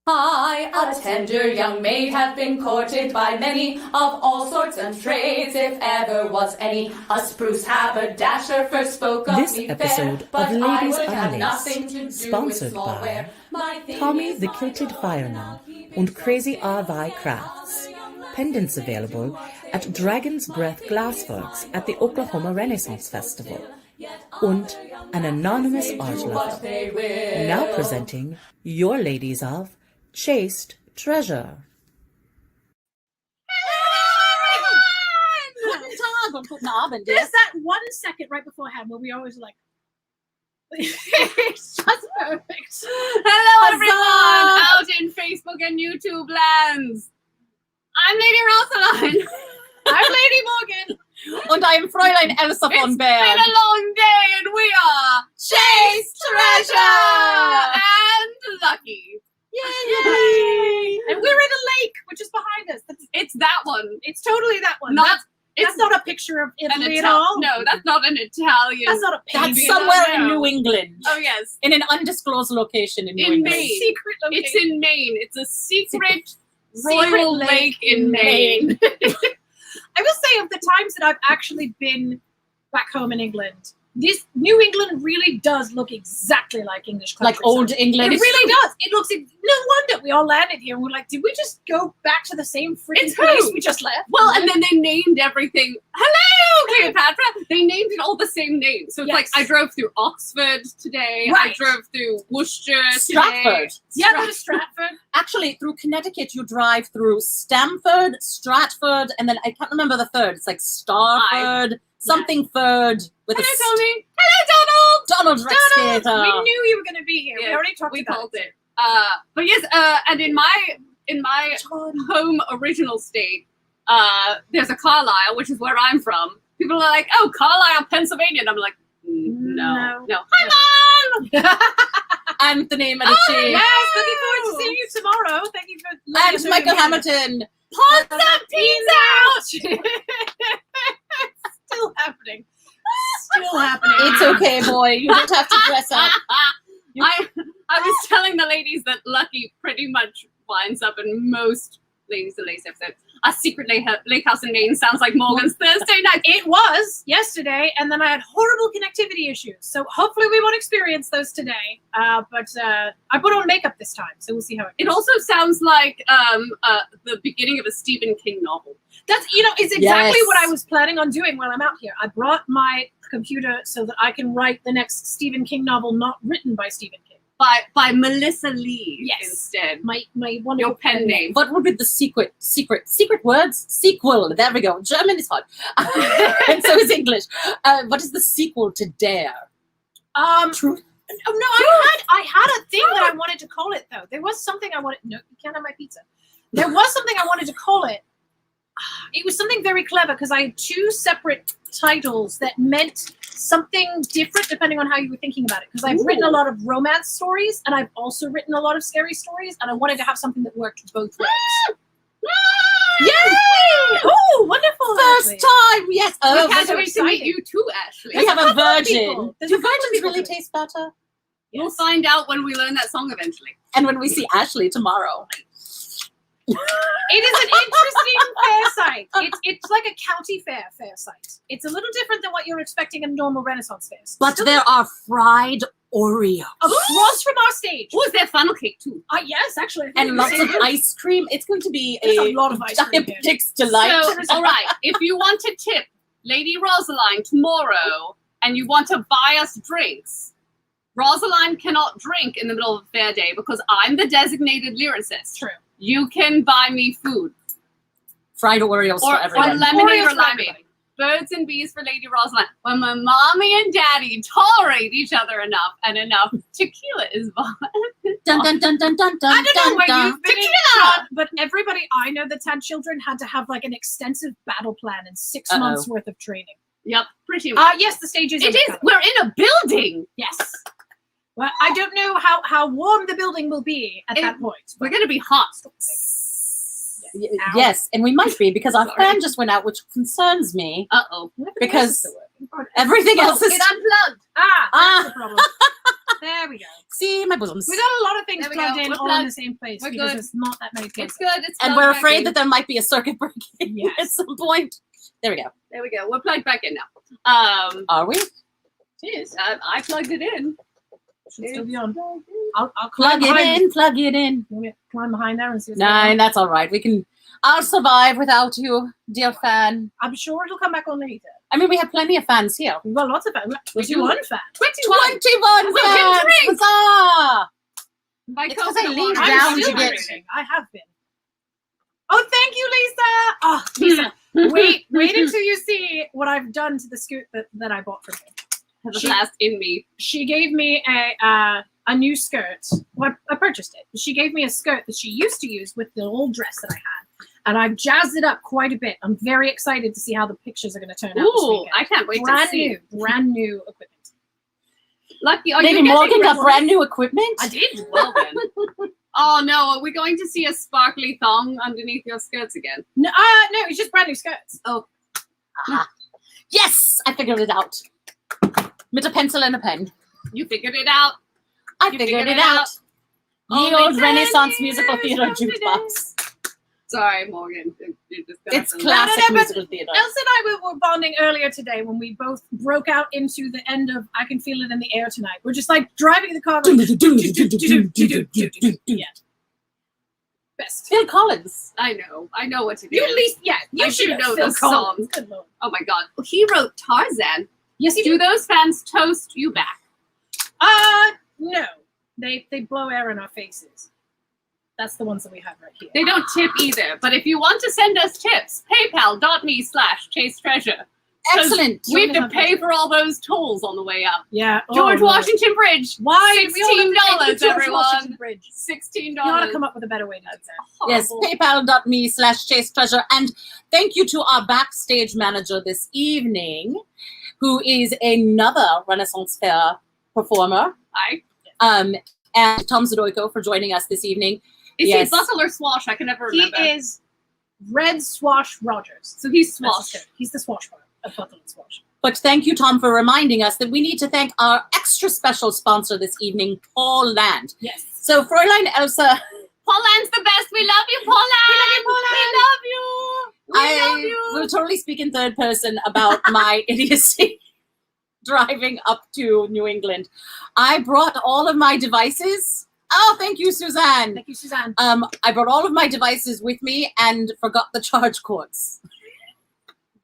I, a tender young maid, have been courted by many of all sorts and trades, if ever was any. A spruce haberdasher first spoke of This me episode fair, but of I Ladies would have nothing to do Unlaced, with sponsored small by ware. My thing Tommy is the my Kilted love, Fireman and I'll keep it and Crazy true to RV my Crafts. young Pendants available at Dragon's Breath Glassworks at the Oklahoma Renaissance Festival. And an anonymous art lover. Now presenting your ladies of Chaste Treasure. There's that 1 second right beforehand where we always like, it's just perfect. Hello, everyone out in Facebook and YouTube lands. I'm Lady Rosaline. I'm Lady Morgan. Und I am Fräulein Elsa von It's Berg. been a long day, and we are Chaste Treasure and Lucky. Yay! And we're in a lake, which is behind us. It's that one. It's totally that one. Not That's not a picture of Italy at Italian. all. No, that's not an Italian. That's not a painting. That's somewhere in No. New England. Oh yes, In an undisclosed location in New In England. Maine. Secret location. it's in Maine. It's a secret royal lake in Maine. I will say, of the times that I've actually been back home in England, this New England really does look exactly like English Like countryside. old England. It really does. It looks. No wonder we all landed here and we're like, did we just go back to the same freaking It's place true. we just left? Well, and then they named everything. Hello, Cleopatra. They named it all the same name. So it's Yes. like I drove through Oxford today. I Right. drove through Worcester Stratford. today. Yeah, go to Stratford. Actually, through Connecticut, you drive through Stamford, Stratford, and then I can't remember the third. It's like Starford, something third with Hello, a Tommy. Hello, Donald Rex We Theatre. knew you were going to be here. We Yeah, already talked we about called it. But yes, and in my home original state, there's a Carlisle, which is where I'm from. People are like, "Oh, Carlisle, Pennsylvania," and I'm like, "No." Hi, Mom. Anthony Medici. Yes, looking forward to seeing you tomorrow. Thank you for letting us And know Michael you're here. Hamilton. Put the peas out. Still happening. Still happening. It's okay, boy. You don't have to dress up. I was telling the ladies that Lucky pretty much winds up in most Ladies of Lace episodes. A secret lake house in Maine sounds like Morgan's Thursday night. It was yesterday, and then I had horrible connectivity issues. So hopefully we won't experience those today. But I put on makeup this time, so we'll see how it It goes. also sounds like the beginning of a Stephen King novel. That's, it's exactly Yes. what I was planning on doing while I'm out here. I brought my computer so that I can write the next Stephen King novel not written by Stephen King. By Melissa Lee Yes. instead. My wonderful Your pen name. What would be the secret words? Sequel. There we go. German is hard. And so is English. What is the sequel to Dare? Truth. Oh no, I had a thing that I wanted to call it though. There was something I wanted. No, you can't have my pizza. There was something I wanted to call it. It was something very clever because I had 2 separate titles that meant something different depending on how you were thinking about it. Because I've written a lot of romance stories and I've also written a lot of scary stories, and I wanted to have something that worked both ways. Yay! Oh, wonderful! First time, yes. We Oh, can't so wait to meet exciting. you too, Ashley. We have a couple of virgin. people. There's Do a couple of virgins people really today. taste better? We'll find out when we learn that song eventually. And when we see Ashley tomorrow. It is an interesting fair site. It's like a county fair site. It's a little different than what you're expecting a normal Renaissance fair. But there are fried Oreos. Across from our stage. Oh, is there funnel cake too? Yes, actually. I think And it's lots the of same. ice cream. It's going to be There's a lot of ice cream here. diabetic's delight. So, all right, if you want to tip Lady Rosaline tomorrow and you want to buy us drinks, Rosaline cannot drink in the middle of a fair day because I'm the designated lyricist. True. You can buy me food. Fried Oreos Or for everyone. lemonade Oreos or for limeade. everybody. Birds and bees for Lady Rosaline. When my mommy and daddy tolerate each other enough and enough, tequila is fun. Dun, dun, dun, dun, dun, dun, I don't know dun, where dun. you've been, Tequila! but everybody I know that's had children had to have like an extensive battle plan and 6 Uh-oh. months worth of training. Yep, pretty much. Yes, the stage is. It is. We're in a building. Yes. Well, I don't know how warm the building will be at that point. We're going to be hot. Yes, and we might be because our fan just went out, which concerns me Uh-oh. because everything else is. It unplugged. That's the problem. There There we go. See my bosoms. We got a lot of things There we plugged go. in We're all in plugged. the same place We're because good. there's not that many places. It's good. It's And plugged we're back afraid in. that there might be a circuit breaking Yes. at some point. There we go. There we go. We're plugged back in now. Are we? It is. I plugged it in. Should still be on. I'll Plug climb it behind. in. Plug it in. You want me to climb behind there and see what's going Nine. on? That's all right. I'll survive without you, dear fan. I'm sure it'll come back on later. I mean, we have plenty of fans here. We've got lots of fans. We We do. do one fan. 21. 21 We'll get fans. drinks. Huzzah! My It's 'cause I coconut leaned water. down I'm to still get- drinking. I have been. Oh, thank you, Lisa. Oh, Lisa. wait until you see what I've done to the skirt that I bought from you. The last in me. She gave me a new skirt. Well, I purchased it. She gave me a skirt that she used to use with the old dress that I had, and I've jazzed it up quite a bit. I'm very excited to see how the pictures are going to turn out this Ooh, weekend. I can't wait to brand see. brand new equipment. Lucky. Are Lady you getting Morgan got ready? brand new equipment. I did. Well then. Oh no, are we going to see a sparkly thong underneath your skirts again? No, it's just brand new skirts. Yes, I figured it out. With a pencil and a pen. You figured it out. I You figured figured it it out. out. Ye Only old 10 Renaissance years musical theater from jukebox. Sorry, Morgan. You're just gonna It's have to- classic No, but musical theater. Elsa and I were bonding earlier today when we both broke out into the end of I Can Feel It in the Air Tonight. We're just like driving the car. Going, yeah. Best. Phil Collins. I know what to do. You at least, yeah, you I should do know know Phil those Collins. songs. Good Lord. Oh my god. He wrote Tarzan. Yes, you Do do. those fans toast you back? No. They blow air in our faces. That's the ones that we have right here. They don't tip either. But if you want to send us tips, paypal.me/chasetreasure. Excellent. We have to pay for all those tolls on the way up. Yeah. George no. Washington Bridge. Why? We all have to pay $16, for George everyone. Washington Bridge. $16. You ought to come up with a better way to do that. Yes, paypal.me/chasetreasure. And thank you to our backstage manager this evening, who is another Renaissance Faire performer. Hi. And Tom Zadoyko for joining us this evening. Is Yes. he Buckle or Swash? I can never He remember. is Red Swash Rogers. So he's That's Swash. his term. He's the Swash part of Buckle and Swash. But thank you, Tom, for reminding us that we need to thank our extra special sponsor this evening, Paul Land. Yes. So, Fräulein Elsa, Paul Land's the best. We love you, Paul Land. We love you. We love I you. will totally speak in third person about my idiocy driving up to New England. I brought all of my devices. Oh, thank you, Suzanne. Thank you, Suzanne. I brought all of my devices with me and forgot the charge cords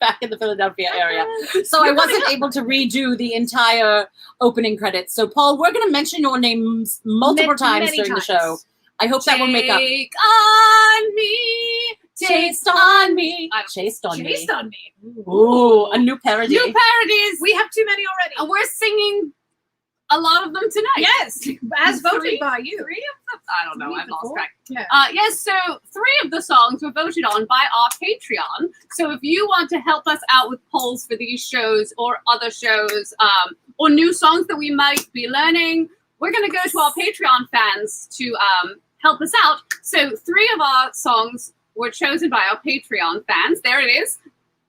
back in the Philadelphia area. So I wasn't able to redo the entire opening credits. So, Paul, we're going to mention your names multiple times Many during times. the show. I hope that will make up. Take on me. Chased on me. I- Chased on me. Chased on me. Ooh, a new parody. New parodies. We have too many already. And we're singing a lot of them tonight. Yes, as voted Three? by you. 3 of them? I don't know. Three I've of the lost four? track. Yeah. Yes, so 3 of the songs were voted on by our Patreon. So if you want to help us out with polls for these shows or other shows, or new songs that we might be learning, we're going to go to our Patreon fans to help us out. So 3 of our songs were chosen by our Patreon fans. There it is.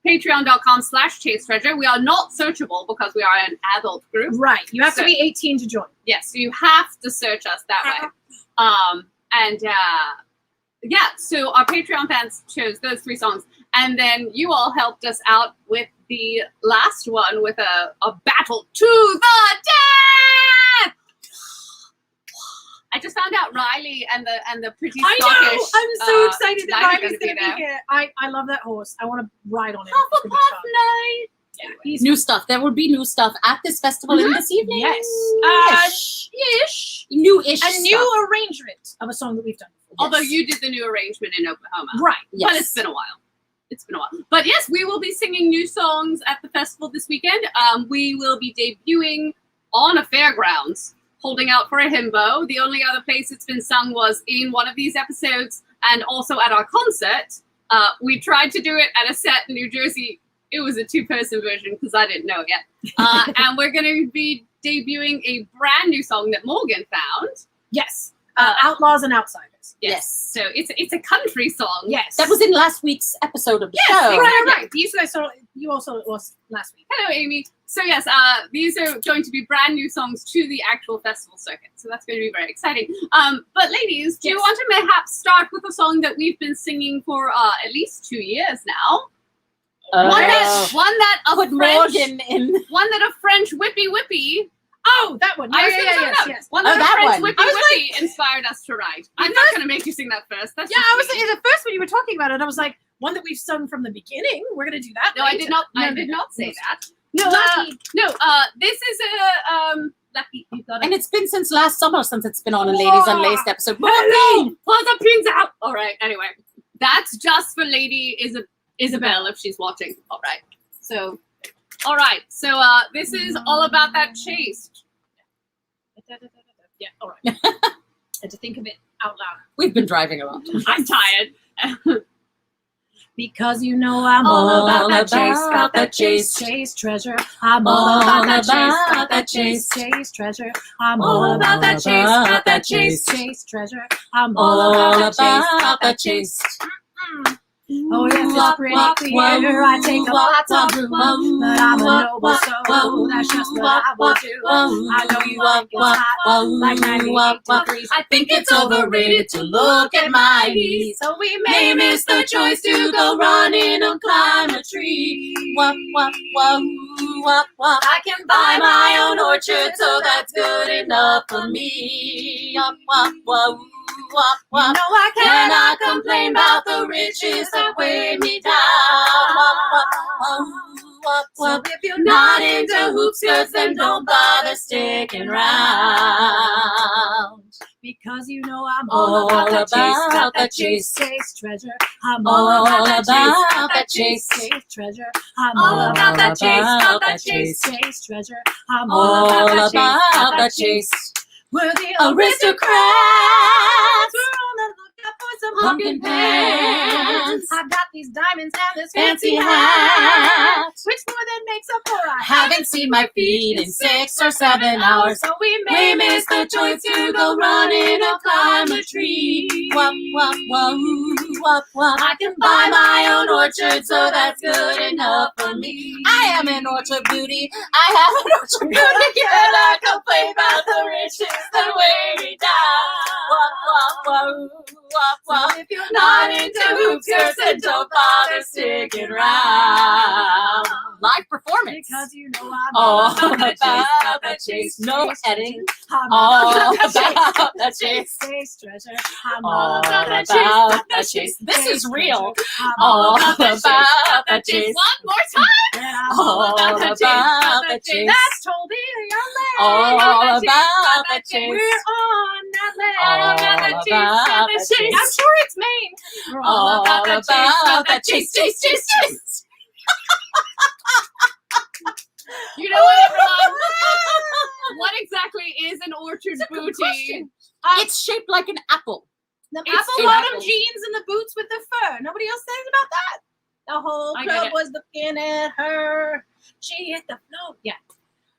Patreon.com/chasetreasure. We are not searchable because we are an adult group. Right. You have So- to be 18 to join. Yes, so you have to search us that way. Yeah, so our Patreon fans chose those 3 songs. And then you all helped us out with the last one with a battle to the death. I just found out Riley and the pretty I Scottish. know. I'm so excited that Riley's Riley's going to be here. I love that horse. I want to ride on him. It's gonna be Hufflepuff fun. night. Yeah, he's New stuff. There will be new stuff at this festival in this evening. Yes. Ish. New-ish a new stuff. arrangement of a song that we've done before. Although you did the new arrangement in Oklahoma. Right. But it's been a while. It's been a while. But yes, we will be singing new songs at the festival this weekend. We will be debuting on a fairgrounds, holding out for a himbo. The only other place it's been sung was in one of these episodes and also at our concert. We tried to do it at a set in New Jersey. It was a 2-person version because I didn't know it yet. And we're going to be debuting a brand new song that Morgan found. Yes. Outlaws and Outsiders. Yes. So it's a country song. Yes. That was in last week's episode of the Yes, show. right. You also lost last week. Hello, Amy. So yes, these are going to be brand new songs to the actual festival circuit. So that's going to be very exciting. But ladies, do you want to perhaps start with a song that we've been singing for at least 2 years now? One that a Put French, Morgan in. one that a French whippy. Oh, that one. Yes. One Oh, that a that French one. whippy inspired us to write. I'm not going to make you sing that first. That's Yeah, just I was me. thinking the first when you were talking about it, I was like, one that we've sung from the beginning. We're gonna do that. No, I later. did not. I No, did no, not say no. that. No, Lucky. This is a lucky. You got it. And it's been since last summer since it's been on a Ladies Unlaced episode. Hello, pull the pins out. All right. Anyway, that's just for Lady Isabel if she's watching. All right. So, all right. So this is all about that Chaste. Yeah, all right. I had to think of it out loud. We've been driving around. I'm tired. Because you know I'm All all about about that chase, that chase treasure. I'm all All about that about that chase, chase. chase treasure. I'm All all about that chase, about got that that chase, chase. chase treasure. I'm All all about that about that chase. chase. Oh yes, it's pretty clear. I take a lot of room, but I'm a noble soul. That's just what I will do. I know you think it's hot, like 98 degrees. I think it's overrated to look at my knees. So we May miss the choice to go running or climb a tree. Wah, wah, wah, wah, wah. I can Buy my own orchard, so that's good enough for me. Wah, wah, wah, wah, wah. You know I Cannot complain about the riches that weigh me down. Wah, wah, wah, wah, wah. So if you're Not into hoop skirts, then don't bother sticking round. because you know I'm All all about that chase, about got that that chase, chase. chase treasure. I'm All all about that chase, about got that that chase, chase. chase treasure. I'm All all about that chase, got about that that chase, chase. chase treasure. I'm All all about that chase, got about that that chase. chase. We're the Aristocrats. We're on the lookout for some Pumpkin pants. I've got these diamonds and this Fancy fancy hat, hat. which more than makes up for I Haven't seen my feet in 6 or 7 hours. So we We miss the choice to go running or climb a tree. Wah, wah, wah, wah, wah. I can buy my own orchard, so that's good enough for me. I am an orchard beauty. I have an orchard beauty. Can I complain about the riches that weigh me down? Wah, wah, wah, wah, wah. if you're Not into hoop skirts, and don't bother sticking round. Live performance. because you know I'm All about that about that chase. No chase, editing. I'm All about about that chase. chase treasure. I'm All about that about chase, that chase. This is real. I'm All about that about chase, that chase. One more time. and I'm All all about that chase, about that chase. That's Toby Young All Lady. about that chase. We're on that All land. about that chase. I'm sure it's Maine. We're All about that chase. Chase, chase, chase. You know what, everyone? What exactly is an orchard booty? It's shaped like an apple. The It's apple two bottom apples. jeans and the boots with the fur. Nobody else says about that. The whole I get club it. was looking at her. She hit the floor. Yeah.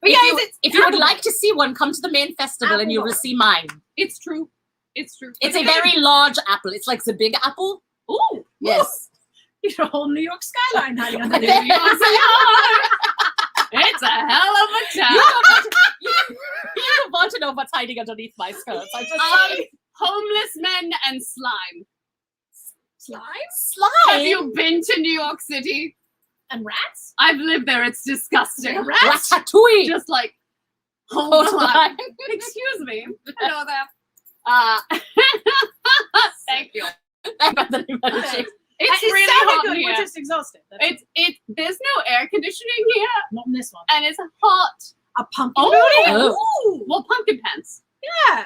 But yeah, If you would like to see one, come to the main festival and you will see mine. It's true. It's true. It's a very large apple. It's like the big apple. Ooh. Yes. It's a whole New York skyline hiding under New there. York It's a hell of a town. You want to know what's hiding underneath my skirts. I just Homeless men and slime. Slime slime. Have you been to New York City? and rats. I've lived there. It's disgusting. Ratatouille. Just like Hold hold on. on. Excuse me. Hello there. Thank you. It's It really sounded hot good. in We're here. just exhausted. That's It's there's no air conditioning here, not in this one. and it's hot. A pumpkin Oh. booty? Oh. Ooh, Well, pumpkin pants. yeah.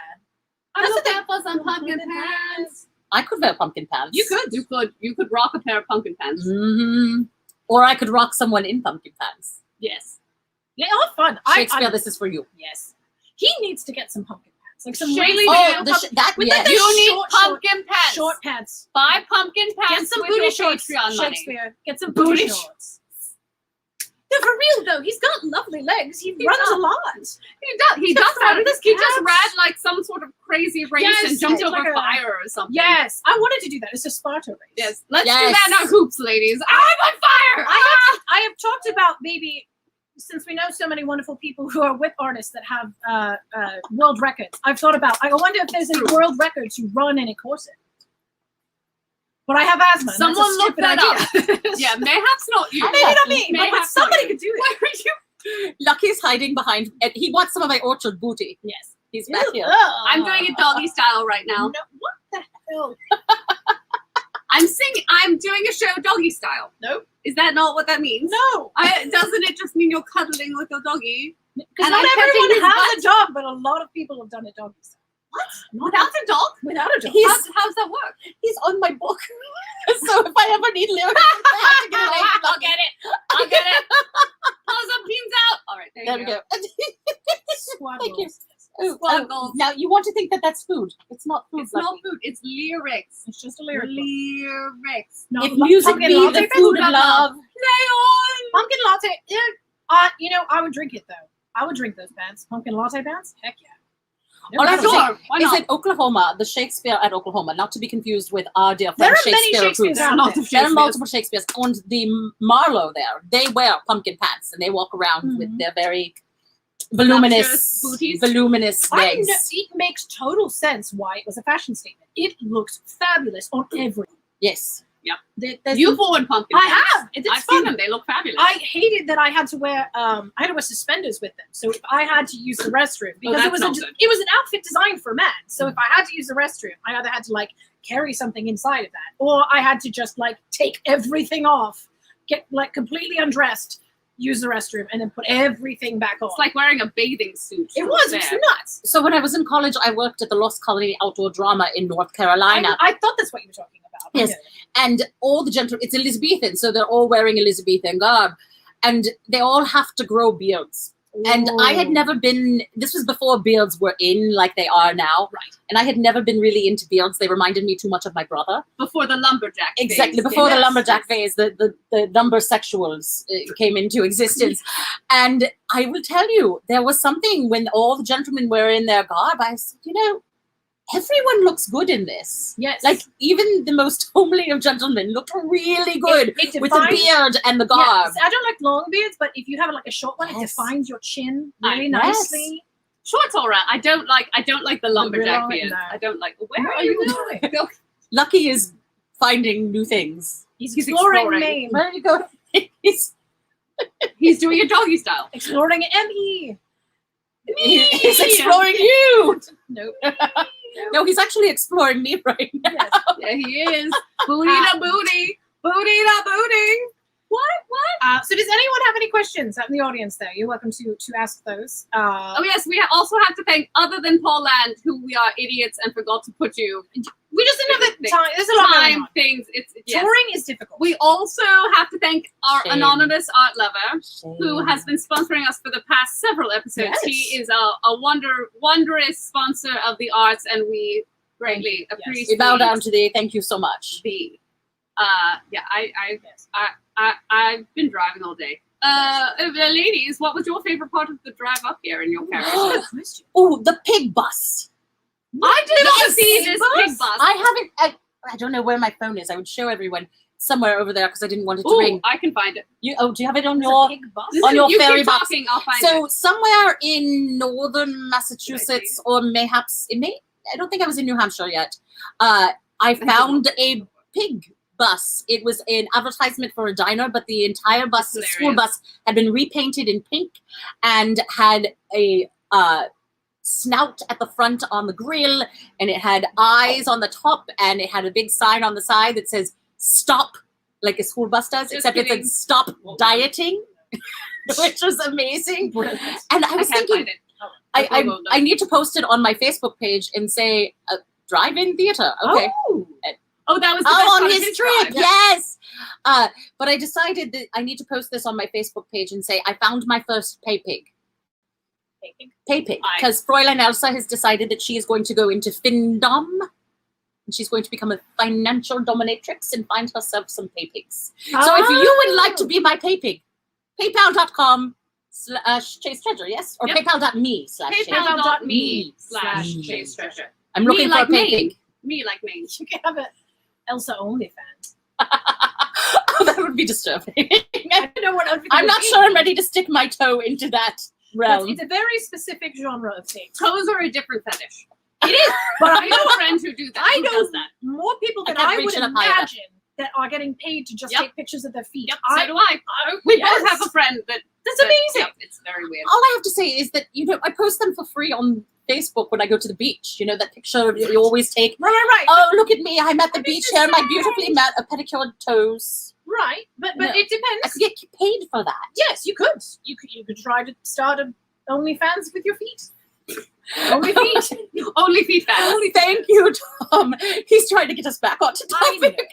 I'm That's looking what for some pumpkin pants. I could wear pumpkin pants. You could rock a pair of pumpkin pants. hmm Or I could rock someone in pumpkin pants. Yes. They are fun. Shakespeare, this is for you. Yes. He needs to get some pumpkin pants. Like some Shaylee, really Oh, big that with yes. the You need short, pumpkin pants. short pants. Buy pumpkin Get pants some with booty your shorts, Patreon money. Shakespeare. Get some Booty booty shorts. No, for real though, he's got lovely legs. He runs does. a lot. He does. He He's got does have fabulous this. He just calves. read like some sort of crazy race Yes, and jumped it's over like a- fire or something. Yes, I wanted to do that. It's a Sparta race. Yes. Let's do Yes. that in our hoops, ladies. I'm on fire! I have talked about maybe, since we know so many wonderful people who are whip artists that have world records, I've thought about, I wonder if there's a world record to run in a corset. But I have asthma. and Someone that's a look stupid that idea. Yeah, mayhaps not you. Maybe not me, but Mayhaps somebody not could do it. Where are you? Lucky's hiding behind, and he wants some of my orchard booty. Yes. He's back here. I'm doing it doggy style right now. No, what the hell? I'm singing. I'm doing a show doggy style. Nope. Is that not what that means? No. Doesn't it just mean you're cuddling with your doggy? Because And not I'm touching everyone his has a dog, but a lot of people have done it doggy style. What? Without a dog? Without a dog. How's that work? He's on my book. So if I ever need lyrics, I have to get a lady I'll Lucky. get it. I'll get it. Close up, beams out. All right, There we go. Squad Thank you. goals. Oh, Squad goals. now you want to think that that's food? It's not food. It's not Lucky. food. It's lyrics. It's just a lyric. book. Lyrics. No, If music pumpkin be latte, the food of Love. love, Play on. Pumpkin latte. You know, I would drink it though. I would drink those bands. Pumpkin latte bands? Heck yeah. All I have to say Sure. Why is not? in Oklahoma, the Shakespeare at Oklahoma, not to be confused with our dear friend There are many Shakespeare Shakespeares Cruise. out Lots there. of There are Shakespeares. multiple Shakespeares. And the Marlowe there, they wear pumpkin pants and they walk around with their very voluminous, booties. voluminous I legs. know, it makes total sense why it was a fashion statement. It looks fabulous on everything. Yes. You've worn pumpkin. I pants. have. It's I've fun. seen them. They look fabulous. I hated that I had to wear suspenders with them. So if I had to use the restroom, because that's not good. it was an outfit designed for men. So if I had to use the restroom, I either had to like carry something inside of that, or I had to just like take everything off, get like completely undressed, use the restroom, and then put everything back on. It's like wearing a bathing suit. it was there. it's nuts. So when I was in college, I worked at the Lost Colony Outdoor Drama in North Carolina. I thought that's what you were talking about. Yes. And all the gentlemen, it's Elizabethan, so they're all wearing Elizabethan garb. And they all have to grow beards. And I had never been, this was before beards were in like they are now. Right. And I had never been really into beards. They reminded me too much of my brother. Before the lumberjack. Exactly. phase. Before the Yes. lumberjack phase, the lumber sexuals came into existence. And I will tell you, there was something when all the gentlemen were in their garb. I said, you know, everyone looks good in this. Yes. Like even the most homely of gentlemen look really good It with the defines- beard and the Yeah, garb. I don't like long beards, but if you have like a short one, it Yes. defines your chin really Yes. nicely. Short's all right. I don't like the lumberjack long- beard. no. I don't like. Where Where are are you you going? going? Lucky is finding new things. He's He's exploring exploring. Maine, Where are you going? He's doing a doggy style. exploring ME. He's exploring you. Nope. No, he's actually exploring me right now. Yes. Yeah, he is. Booty da booty. Booty da booty. What? So does anyone have any questions out in the audience there? You're welcome to ask those. Oh yes, we also have to thank, other than Paul Land, who we are idiots and forgot to put you. We just didn't have the time. There's a lot going Time on. things. It's yes. Touring is difficult. We also have to thank our Shame. anonymous art lover, who has been sponsoring us for the past several episodes. Yes. He is a wonderous sponsor of the arts, and we greatly Yes. appreciate We bow down to thee. Thank you so much. the. I've been driving all day. Ladies, what was your favorite part of the drive up here in your carriage? Oh, the pig bus. I did not Yes, see pig this bus. pig bus. I haven't. I don't know where my phone is. I would show everyone somewhere over there because I didn't want it to Ooh, ring. I can find it. Do you have it on There's a your? pig bus. On your you ferry keep box. talking, I'll find So it. somewhere in northern Massachusetts, or mayhaps it may. I don't think I was in New Hampshire yet. I found a pig bus. It was an advertisement for a diner, but the entire bus, the That's school hilarious. bus, had been repainted in pink and had a snout at the front on the grill, and it had eyes on the top, and it had a big sign on the side that says "Stop," like a school bus does, Just except it kidding. said "Stop dieting," which was amazing. And I I was can't thinking, find it. I need to post it on my Facebook page and say drive-in theater. Okay. Oh, that was the best Oh, part on of his trip, drive. yes. But I decided that I need to post this on my Facebook page and say I found my first pay pig. Pay pig, Aye. because Fräulein Elsa has decided that she is going to go into Findom. And she's going to become a financial dominatrix and find herself some pay pigs. So if you would like to be my pay pig, paypal.com/Chase Treasure, yes? Or Yep. paypal.me/Chase. PayPal.me/Chase Treasure. I'm looking for a Maine. painting. Me like Maine. You can have a Elsa OnlyFans. Oh, that would be disturbing. I don't know what I'm not sure I'm ready to stick my toe into that realm. It's a very specific genre of thing. Toes are a different fetish. It is, but I know friends who do that. I who know does that. more people than I can't I reach would it up high enough. imagine that are getting paid to just Yep. take pictures of their feet. Yep, so do I. We both have a friend that. That's amazing. Yep, it's very weird. All I have to say is that, I post them for free on Facebook when I go to the beach. That picture you always take. Right. Oh, look at me. I'm at the beach here. My beautifully pedicured toes. Right, but No. it depends. I could get paid for that. Yes, you could. You could try to start a OnlyFans with your feet. Only feet. Only feet fans. Thank you, Tom. He's trying to get us back onto I know. topic.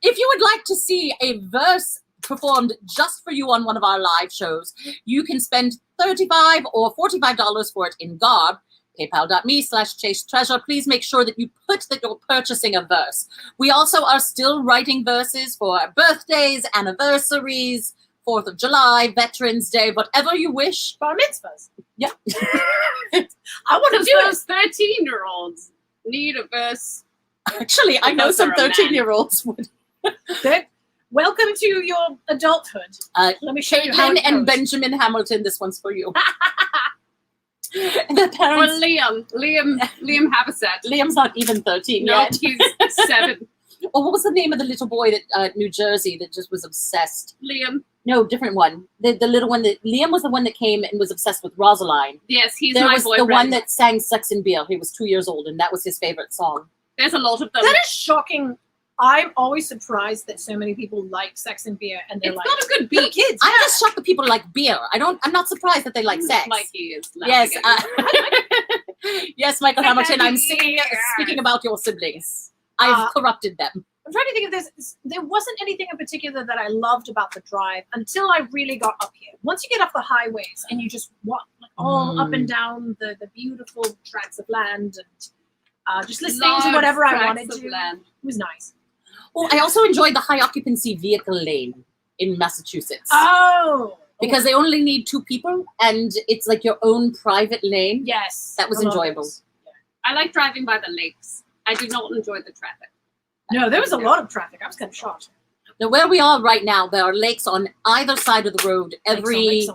If you would like to see a verse performed just for you on one of our live shows, you can spend $35 or $45 for it in garb. PayPal.me/ChasteTreasure. Please make sure that you put that you're purchasing a verse. We also are still writing verses for birthdays, anniversaries, 4th of July, Veterans Day, whatever you wish. Bar mitzvahs. Yeah. I want to Because do it. those 13-year-olds need a verse. Actually, I know Because some they're a man. 13-year-olds would. Welcome to your adulthood. Let me show you how Caitlin it and goes. Benjamin Hamilton, this one's for you. The Or parents, Liam Haverset. Liam's not even 13 No, yet. he's 7. Or what was the name of the little boy that New Jersey that just was obsessed? Liam. No, different one. The little one that Liam was the one that came and was obsessed with Rosaline. Yes, he's There my was boyfriend. the one that sang Sex and Beer. He was 2 years old, and that was his favorite song. There's a lot of them. That is shocking. I'm always surprised that so many people like Sex and Beer, and they're It's like, not a good "Little beat. kids." I'm just shocked that people like beer. I'm not surprised that they like sex. Mikey is Yes. laughing at me. Yes, Michael Hamilton. I'm speaking about your siblings. I've corrupted them. I'm trying to think of this. There wasn't anything in particular that I loved about the drive until I really got up here. Once you get off the highways and you just walk all up and down the beautiful tracts of land and just listening to Large whatever I tracts wanted of to, land. it was nice. Oh, I also enjoyed the high occupancy vehicle lane in Massachusetts. Oh, Because they only need 2 people and it's like your own private lane. yes, That was I love enjoyable. those. I like driving by the lakes. I did not enjoy the traffic. No, there was a lot of traffic. I was kind of shocked. Now, where we are right now, there are lakes on either side of the road. Lakes.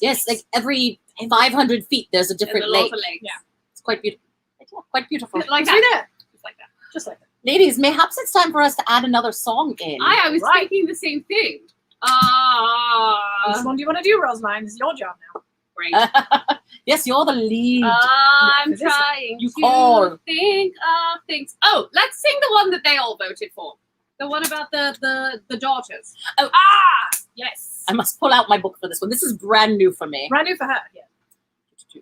Yes, like every 500 feet, there's a There's different a lot lake. of lakes. Yeah. It's quite beautiful. Quite beautiful. Like See that. there, Just like that. just like that. Ladies, mayhaps it's time for us to add another song in. I was Right. thinking the same thing. Which one do you want to do, Rosaline? This is your job now. Great. Yes, you're the lead. I'm for this one. trying You to call. think of things. Oh, let's sing the one that they all voted for. The one about the daughters. Yes. I must pull out my book for this one. This is brand new for me. Brand new for her. Yeah.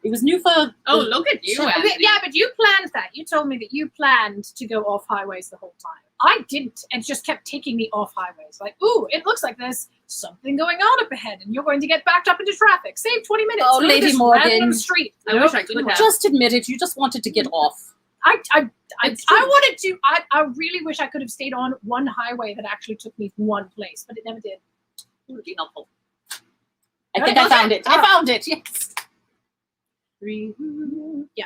It was new for. Oh, look at you, Sure. Anthony. Yeah, but you planned that. You told me that you planned to go off highways the whole time. I didn't, and just kept taking me off highways. Like, ooh, it looks like there's something going on up ahead, and you're going to get backed up into traffic. Save 20 minutes. Oh, Go to Lady this Morgan. random street. I wish I could have. Just admit it. You just wanted to get off. I It's true. wanted to. I really wish I could have stayed on one highway that actually took me from one place, but it never did. It would be helpful. I think Right, I found it. I found it. Yes. Yeah.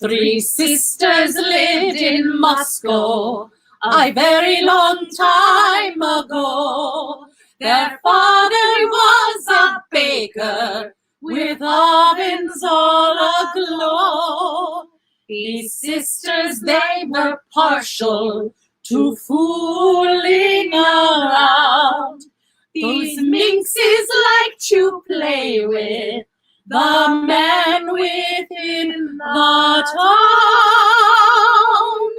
3 sisters lived in Moscow a very long time ago. Their father was a baker with ovens all aglow. These sisters, they were partial to fooling around. These minxes like to play with the men within the town.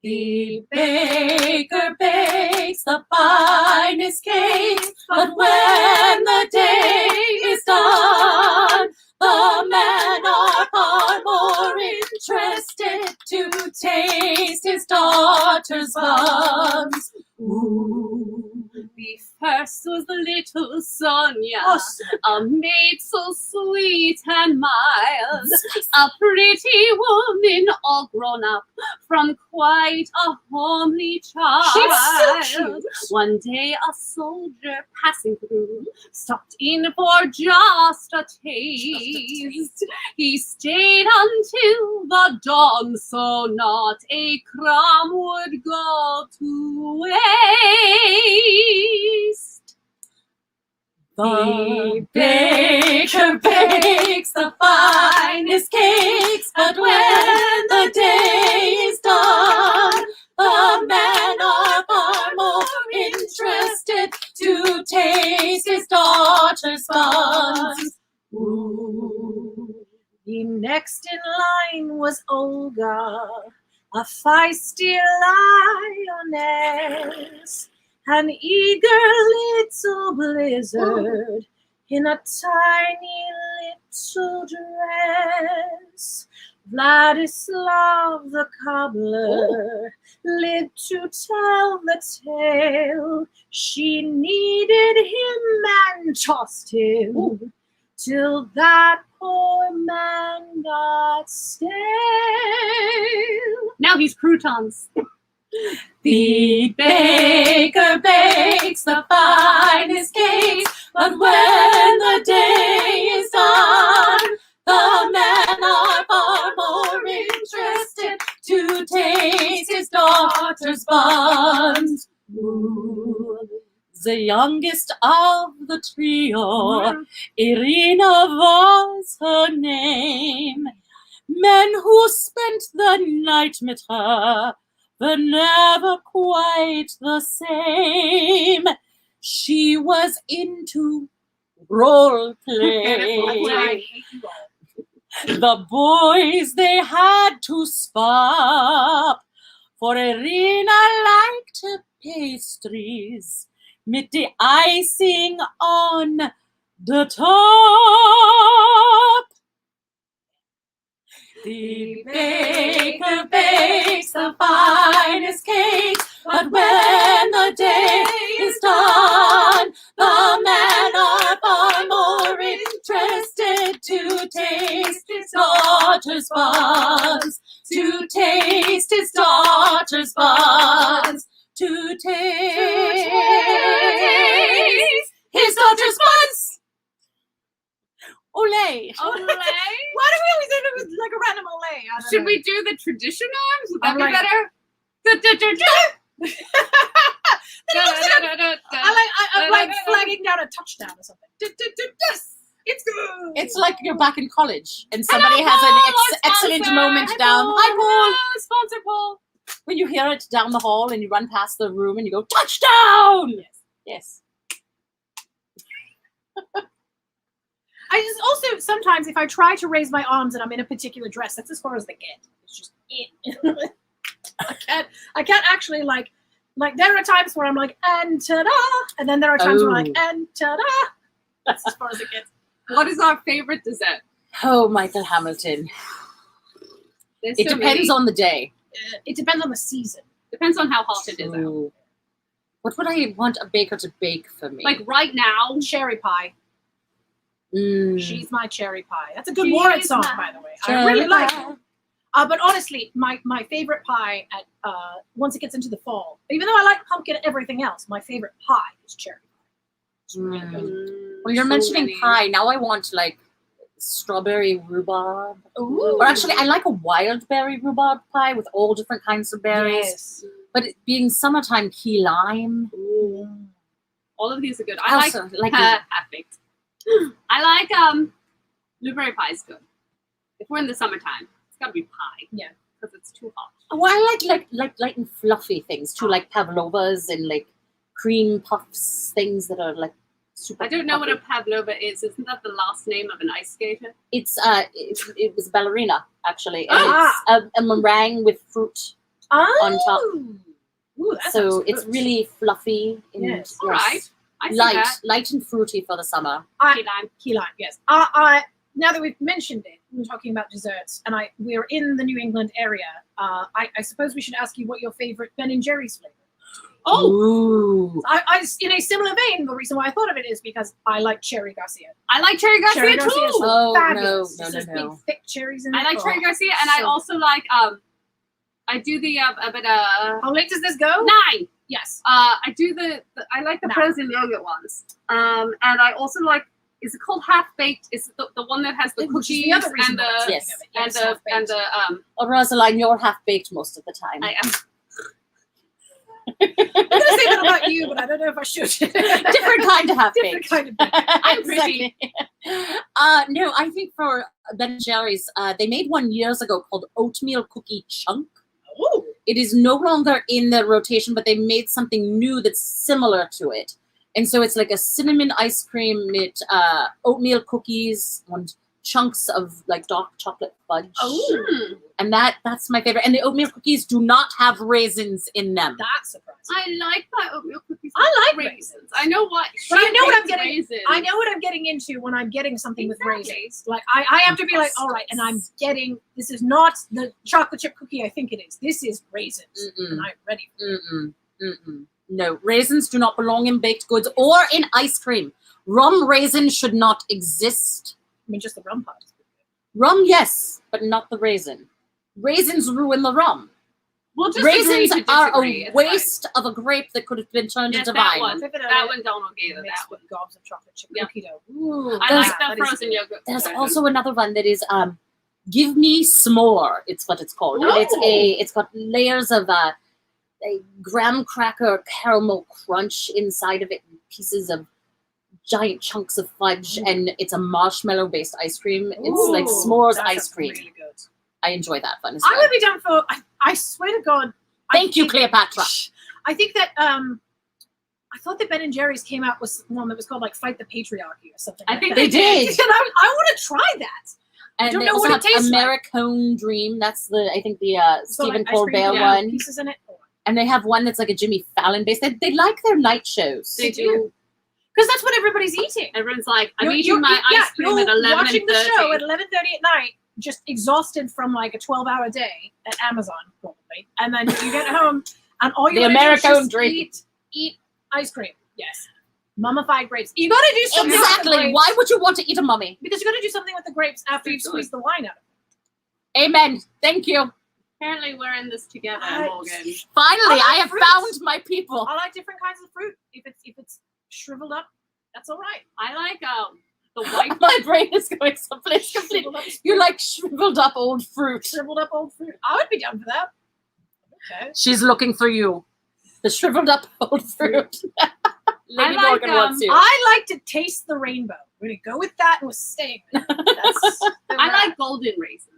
The baker bakes the finest cakes, but when the day is done, the men are far more interested to taste his daughter's buns. Ooh. The first was the little Sonia, Oh, a maid so sweet and mild, a pretty woman all grown up from quite a homely child. She's so cute. One day a soldier passing through stopped in for just a taste. He stayed until the dawn, so not a crumb would go to waste. The baker bakes the finest cakes, but when the day is done, the men are far more interested to taste his daughter's buns. Ooh. The next in line was Olga, a feisty lioness, an eager little blizzard in a tiny little dress. Vladislav the cobbler lived to tell the tale. She kneaded him and tossed him till that poor man got stale. Now he's croutons. The baker bakes the finest cakes, but when the day is done, the men are far more interested to taste his daughter's buns. Ooh. The youngest of the trio, Irina was her name. Men who spent the night with her were never quite the same. She was into role play. The boys, they had to spop, for Irina liked her pastries, with the icing on the top. The baker bakes the finest cakes, but when the day is done, the men are far more interested to taste his daughter's buns, to taste his daughter's buns, to taste his daughter's buns. Ole. Olay. Why do we always end up with like a random ole? I don't Should know. we do the traditional? Would that I'm be like- better? I'm like flagging down a touchdown or something. Yes, it's good. It's like you're back in college and somebody has an excellent moment down. Hi, Paul. Sponsor Paul. When you hear it down the hall and you run past the room and you go, touchdown! Yes. I just also sometimes if I try to raise my arms and I'm in a particular dress, that's as far as they get. It's just it. I can't actually like there are times where I'm like and ta-da, and then there are times where I'm like and ta-da. That's as far as it gets. What is our favorite dessert? Oh, Michael Hamilton. There's It so depends many. on the day. It depends on the season. Depends on how hot it is out. Ooh. What would I want a baker to bake for me? Like right now, Cherry pie. Mm. She's my cherry pie. That's a good She Warren is song, my by the way. I really Cherry like pie. it. But honestly, my favorite pie at once it gets into the fall, even though I like pumpkin and everything else, my favorite pie is cherry pie. It's really good. Well, you're so mentioning many. pie. Now I want like strawberry rhubarb. Ooh. Or actually, I like a wild berry rhubarb pie with all different kinds of berries. Yes. But it being summertime, key lime. all of these are good. I I also like perfect. I like blueberry pie is good. If we're in the summertime, it's gotta be pie. Yeah. Because it's too hot. Well, I like light and fluffy things too, like pavlovas and like cream puffs, things that are like super. I don't know what a puffy. pavlova is. Isn't that the last name of an ice skater? It's it was ballerina actually, and Ah. it's a meringue with fruit on top. Ooh, that So sounds it's good. really fluffy and Yes. All right. I see light, that. light and fruity for the summer. Key lime. Key lime, yes. I now that we've mentioned it, we're talking about desserts, and we're in the New England area. I suppose we should ask you what your favorite Ben and Jerry's flavor Oh, Ooh. I, in a similar vein, the reason why I thought of it is because I like Cherry Garcia. I like Cherry Garcia Cherry too. Garcia is Oh, fabulous. no, Just no, those no. big, thick cherries in it. I like Oh, Cherry Garcia, and I so also like I do the a bit How late does this go? 9. Yes. I do the I like the 9. frozen yogurt ones. And I also like, is it called half baked? Is it the one that has the Which is cookies the other reason and why I'm the Yes. thinking of it. and Yes, the half-baked. and the Oh, Rosaline, you're half-baked most of the time. I am. I'm gonna say that about you, but I don't know if I should. Different kind of half-baked. Different kind of. I'm pretty. No, I think for Ben & Jerry's, they made one years ago called Oatmeal Cookie Chunk. Ooh. It is no longer in the rotation, but they made something new that's similar to it. And so it's like a cinnamon ice cream with oatmeal cookies and chunks of like dark chocolate fudge. Oh, And that's my favorite. And the oatmeal cookies do not have raisins in them. that's surprising. I like my oatmeal cookies. I like with raisins. I know what. But I know what I'm hates getting- Raisins. I know what I'm getting into when I'm getting something with Exactly. raisins. Like I have to be like, all right, and I'm getting, this is not the chocolate chip cookie I think it is. This is raisins, and I'm ready. No, raisins do not belong in baked goods or in ice cream. Rum raisin should not exist. I mean, just the rum part. Rum, yes, but not the raisin. Raisins ruin the rum. We'll just Raisins agree to are disagree. a It's waste of a grape that could have been turned Yes, into that wine. one. Flip it That over, one, Donald gave it. mixed That one. with gobs of chocolate chip Yep. cookie dough. Ooh, I there's like the that is frozen good. yogurt. there's version. also another one that is give me s'more. It's what it's called. And it's got layers of a graham cracker caramel crunch inside of it, and pieces of giant chunks of fudge, and it's a marshmallow based ice cream. It's like Ooh, s'mores that ice sounds cream. Really good. I enjoy that one as I well. would be down for. I swear to God. Thank you, Cleopatra. I think that I thought that Ben & Jerry's came out with one that was called like Fight the Patriarchy or something. I like think that. They did. And I want to try that. And don't they know also what it have tastes like. Americone Dream. That's I think the It's got, Stephen like, ice cream Colbert with one. Pieces in it. And they have one that's like a Jimmy Fallon based. They like their night shows. They do. Because that's what everybody's eating. Everyone's like, I'm You're- eating you're- my yeah, ice cream you're at 11 watching and the show 30. at 11:30 at night, just exhausted from like a 12-hour day at Amazon, probably. And then you get home, and all you The want to do is Americone just dream. eat ice cream. Yes. Mummified grapes. You got to do something with the Exactly. grapes, Why would you want to eat a mummy? because you got to do something with the grapes after you squeeze the wine out of it. Amen. Thank you. Apparently, we're in this together, I- Morgan. Finally, I I like have fruits. found my people. I like different kinds of fruit. If it's shriveled up, that's all right. I like the white. My brain is going someplace completely. Shriveled up, You like shriveled up old fruit. shriveled up old fruit. I would be down for that. Okay. She's looking for you. The shriveled up old fruit. Lady I like, Morgan wants you. I like to taste the rainbow. We're gonna go with that, and we're staying with it. That's I like golden raisins.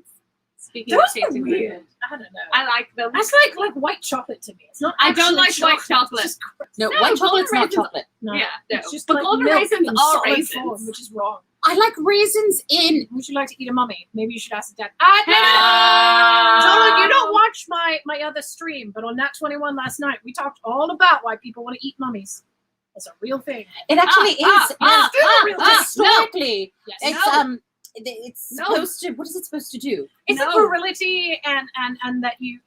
Speaking those of are tasting weird. weird, I don't know. I like them. That's like white chocolate to me. It's not. I don't actually like white chocolate. It's just gross. No, No, white chocolate's golden not raisins- chocolate. No. Yeah, no. It's just But like golden milk raisins in are solid raisins. form, which is wrong. I like raisins in. Would you like to eat a mummy? Maybe you should ask the dad. Ah. Donald, you don't watch my other stream, but on Nat 21 last night, we talked all about why people want to eat mummies. That's a real thing. It actually is. Historically, Yes. it's it's No. supposed to. What is it supposed to do? It's No. a virility and that you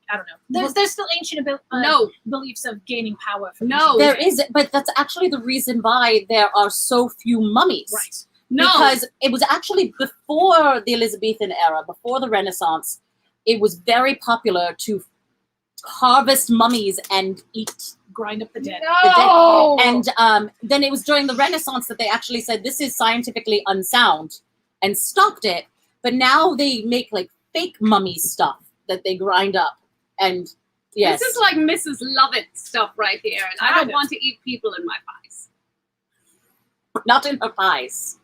I don't know. There's still ancient No. beliefs of gaining power. From No. There is, but that's actually the reason why there are so few mummies. right. No. Because it was actually before the Elizabethan era, before the Renaissance, it was very popular to harvest mummies and eat Grind up the dead. No. And then it was during the Renaissance that they actually said this is scientifically unsound and stopped it. But now they make like fake mummy stuff that they grind up. And yes, This is like Mrs. Lovett stuff right here, and I Kind don't of. want to eat people in my pies. not in her pies.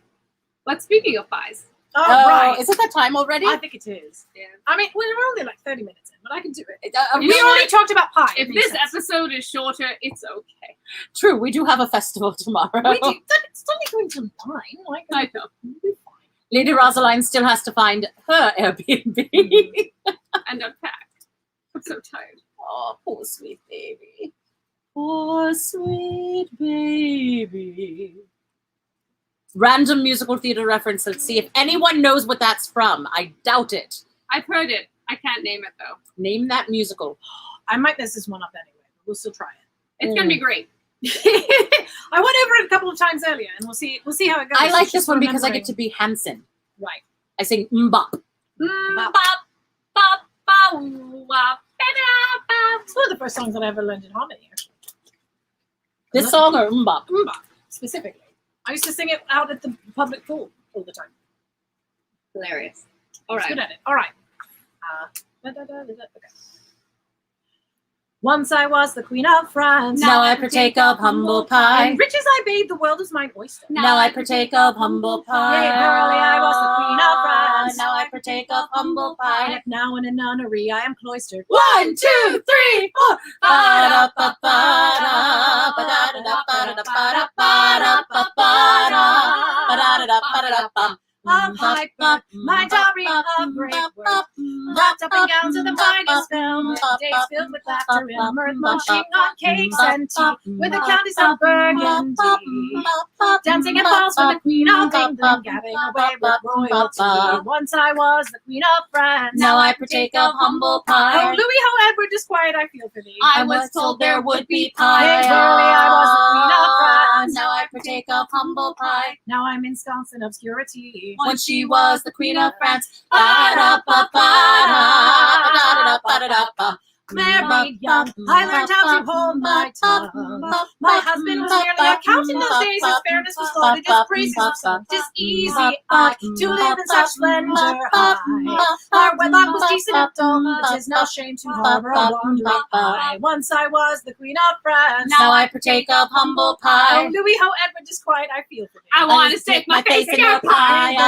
But speaking of pies, Oh, Oh, right. is it that time already? I think it is. yeah. I mean, we're only like 30 minutes in, but I can do it. You We know already what? talked about pie. If It makes this sense. episode is shorter, it's okay. True, we do have a festival tomorrow. we do, it's only going to 9. Like, I know. we'll be fine. Lady Rosaline still has to find her Airbnb. And unpacked. I'm so tired. Oh, poor sweet baby. Poor sweet baby. Random musical theater reference. Let's see if anyone knows what that's from. I doubt it. I've heard it. I can't name it though. Name that musical. I might mess this one up anyway. We'll still try it. It's gonna be great. I went over it a couple of times earlier, and we'll see how it goes. I like It's this just one because I remembering. get to be Hanson. Right. I sing mbop. Bop, bop, bop, wop, It's one of the first songs that I ever learned in harmony, actually. This song or mbop? Mbop, specifically. I used to sing it out at the public pool all the time. hilarious. All I was right. good at it. All right. Okay. Once I was the queen of France. Now I partake of humble pie. And riches I bathe, the world is mine oyster. Now I partake of humble pie. Yea, verily I was the queen of France. Now I partake of humble And pie. if now in a nunnery I am cloistered. 1, 2, 3, 4. Ba-da-ba-ba-da, ba-da-da-da-ba-da-da-ba-da, ba-da-ba-da-ba-da, ba-da-da-da-ba-da-da-bum. A piper, my dowry of great worth, wrapped up in gowns of the finest film, days filled with laughter and mirth, munching on cakes and tea, with the counties of Burgundy, dancing at balls for the Queen of England, gabbing away with royalty. Once I was the Queen of France. Now I partake of humble Oh, pie. Louis, how Edward disquiet I feel for thee. I was told there would be pie. Yea, verily I was the Queen of France. Now I partake of humble pie. Now I'm ensconced in obscurity. When she was the Queen of France. Ba-da-ba-ba-da, Married young, I learned how to hold my tongue. My husband was merely a count in those days. His fairness was slowly dispraised. Tis easy to live in such splendor high. Our wedlock was decent and dull, but 'tis no shame to harbor a wandering eye. Once I was the Queen of France. Now I partake of humble Oh, pie. Louis, how Edward disquiet I feel for thee. I want to stick my face in your pie. Now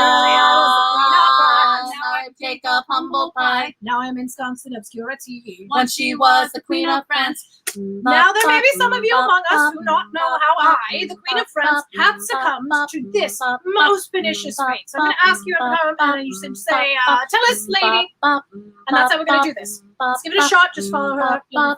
I partake of humble pie. Now I'm ensconced in obscurity. When she was the Queen of France. Now there may be some of you among us who not know how I, the Queen of France, have succumbed to this most pernicious fate. So I'm going to ask you at home, and you should say, tell us, lady. And that's how we're going to do this. Let's give it a shot. Just follow her. You'll be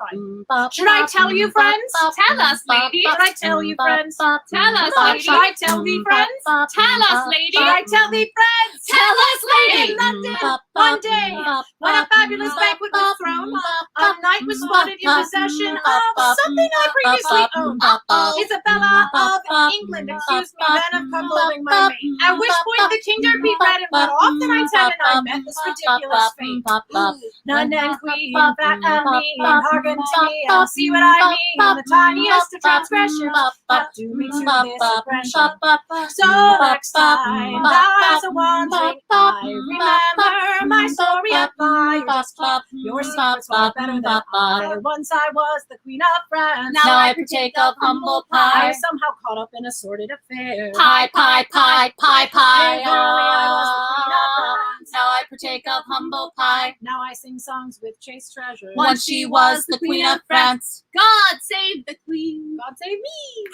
fine. Should I tell you, friends? Tell us, lady. Should I tell you, friends? Tell us, lady. Should I tell thee, friends? Tell us, lady. Should I tell thee, friends? Tell us, lady. In London, one day, when a fabulous banquet was thrown, a knight was spotted in possession of something I previously owned. Isabella of England accused me then of cuckolding my mate. At which point the king derby read and went off the knight's head, and I met this ridiculous fate. Nun and queen, fat and mean, hearken to me and see what I mean. The tiniest of transgressions that do me to this oppression. So next time thou hast a wandering eye, remember my story apply. Your secrets far better than I. Once I was the Queen of France. Now I partake of humble I pie. was somehow caught up in a sordid affair. Pie, pie, pie, pie, pie. Verily I was the Queen of France. Now I partake of humble pie. Now I sing songs with chaste treasure. Once she was the Queen of France. God save the queen. God save me.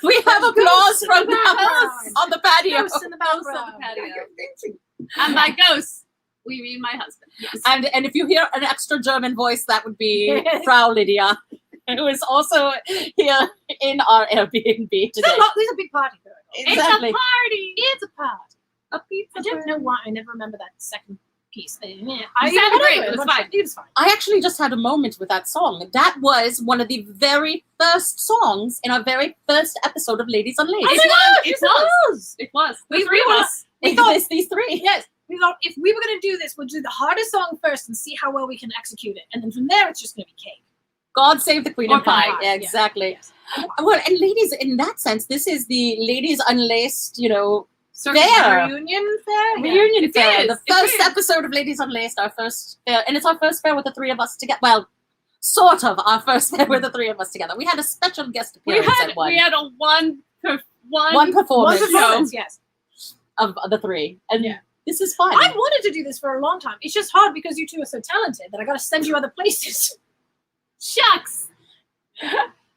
We have applause from the house on the patio. Ghosts in the Ghosts on background. the patio. And by ghosts, we mean my husband. Yes. And if you hear an extra German voice, that would be Frau Lydia, who is also here in our Airbnb today. There's a big party going on. Exactly. It's a party. It's a party. A pizza. I don't know why I never remember that second piece. sounded great. It was fine. It was fine. I actually just had a moment with that song. That was one of the very first songs in our very first episode of Ladies Unlaced. Oh my It gosh, was. It was. The three of us. We thought, These three. yes, we thought if we were going to do this, we'll do the hardest song first and see how well we can execute it. And then from there, it's just going to be cake. God save the Queen Or of Pie. pie, Yeah, yeah. exactly. Yes. Well, and ladies, in that sense, this is the Ladies Unlaced, Circle Fair. Reunion fair? Yeah. reunion It fair. is, The it first is. episode of Ladies Unlaced, our first fair. And it's our first fair with the three of us together. Well, sort of our first fair with the three of us together. We had a special guest appearance at one. We had a one One performance One performance, yes. of the three. And Yeah. this is fun. I've wanted to do this for a long time. It's just hard because you two are so talented that I got to send you other places. Shucks.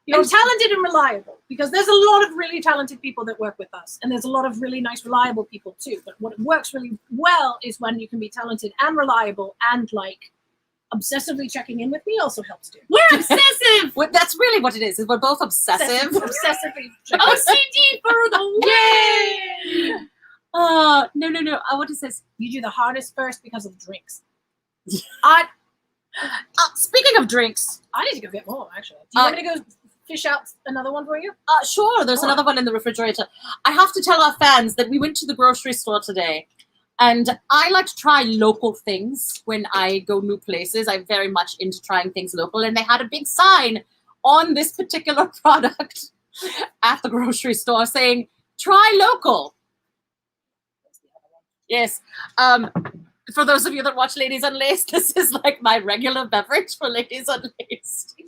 You're talented and reliable because there's a lot of really talented people that work with us, and there's a lot of really nice, reliable people too. But what works really well is when you can be talented and reliable, and like obsessively checking in with me also helps too. We're obsessive. Well, that's really what it is we're both obsessive. Obsessively checking. OCD for the win. Oh, no. I want to say, You do the hardest first because of drinks. Speaking of drinks, I need to go get more, actually. Do you want me to go fish out another one for you? sure, there's another one in the refrigerator. I have to tell our fans that we went to the grocery store today, and I like to try local things when I go new places. I'm very much into trying things local, and they had a big sign on this particular product at the grocery store saying, try local. Yes. For those of you that watch Ladies Unlaced, this is like my regular beverage for Ladies Unlaced.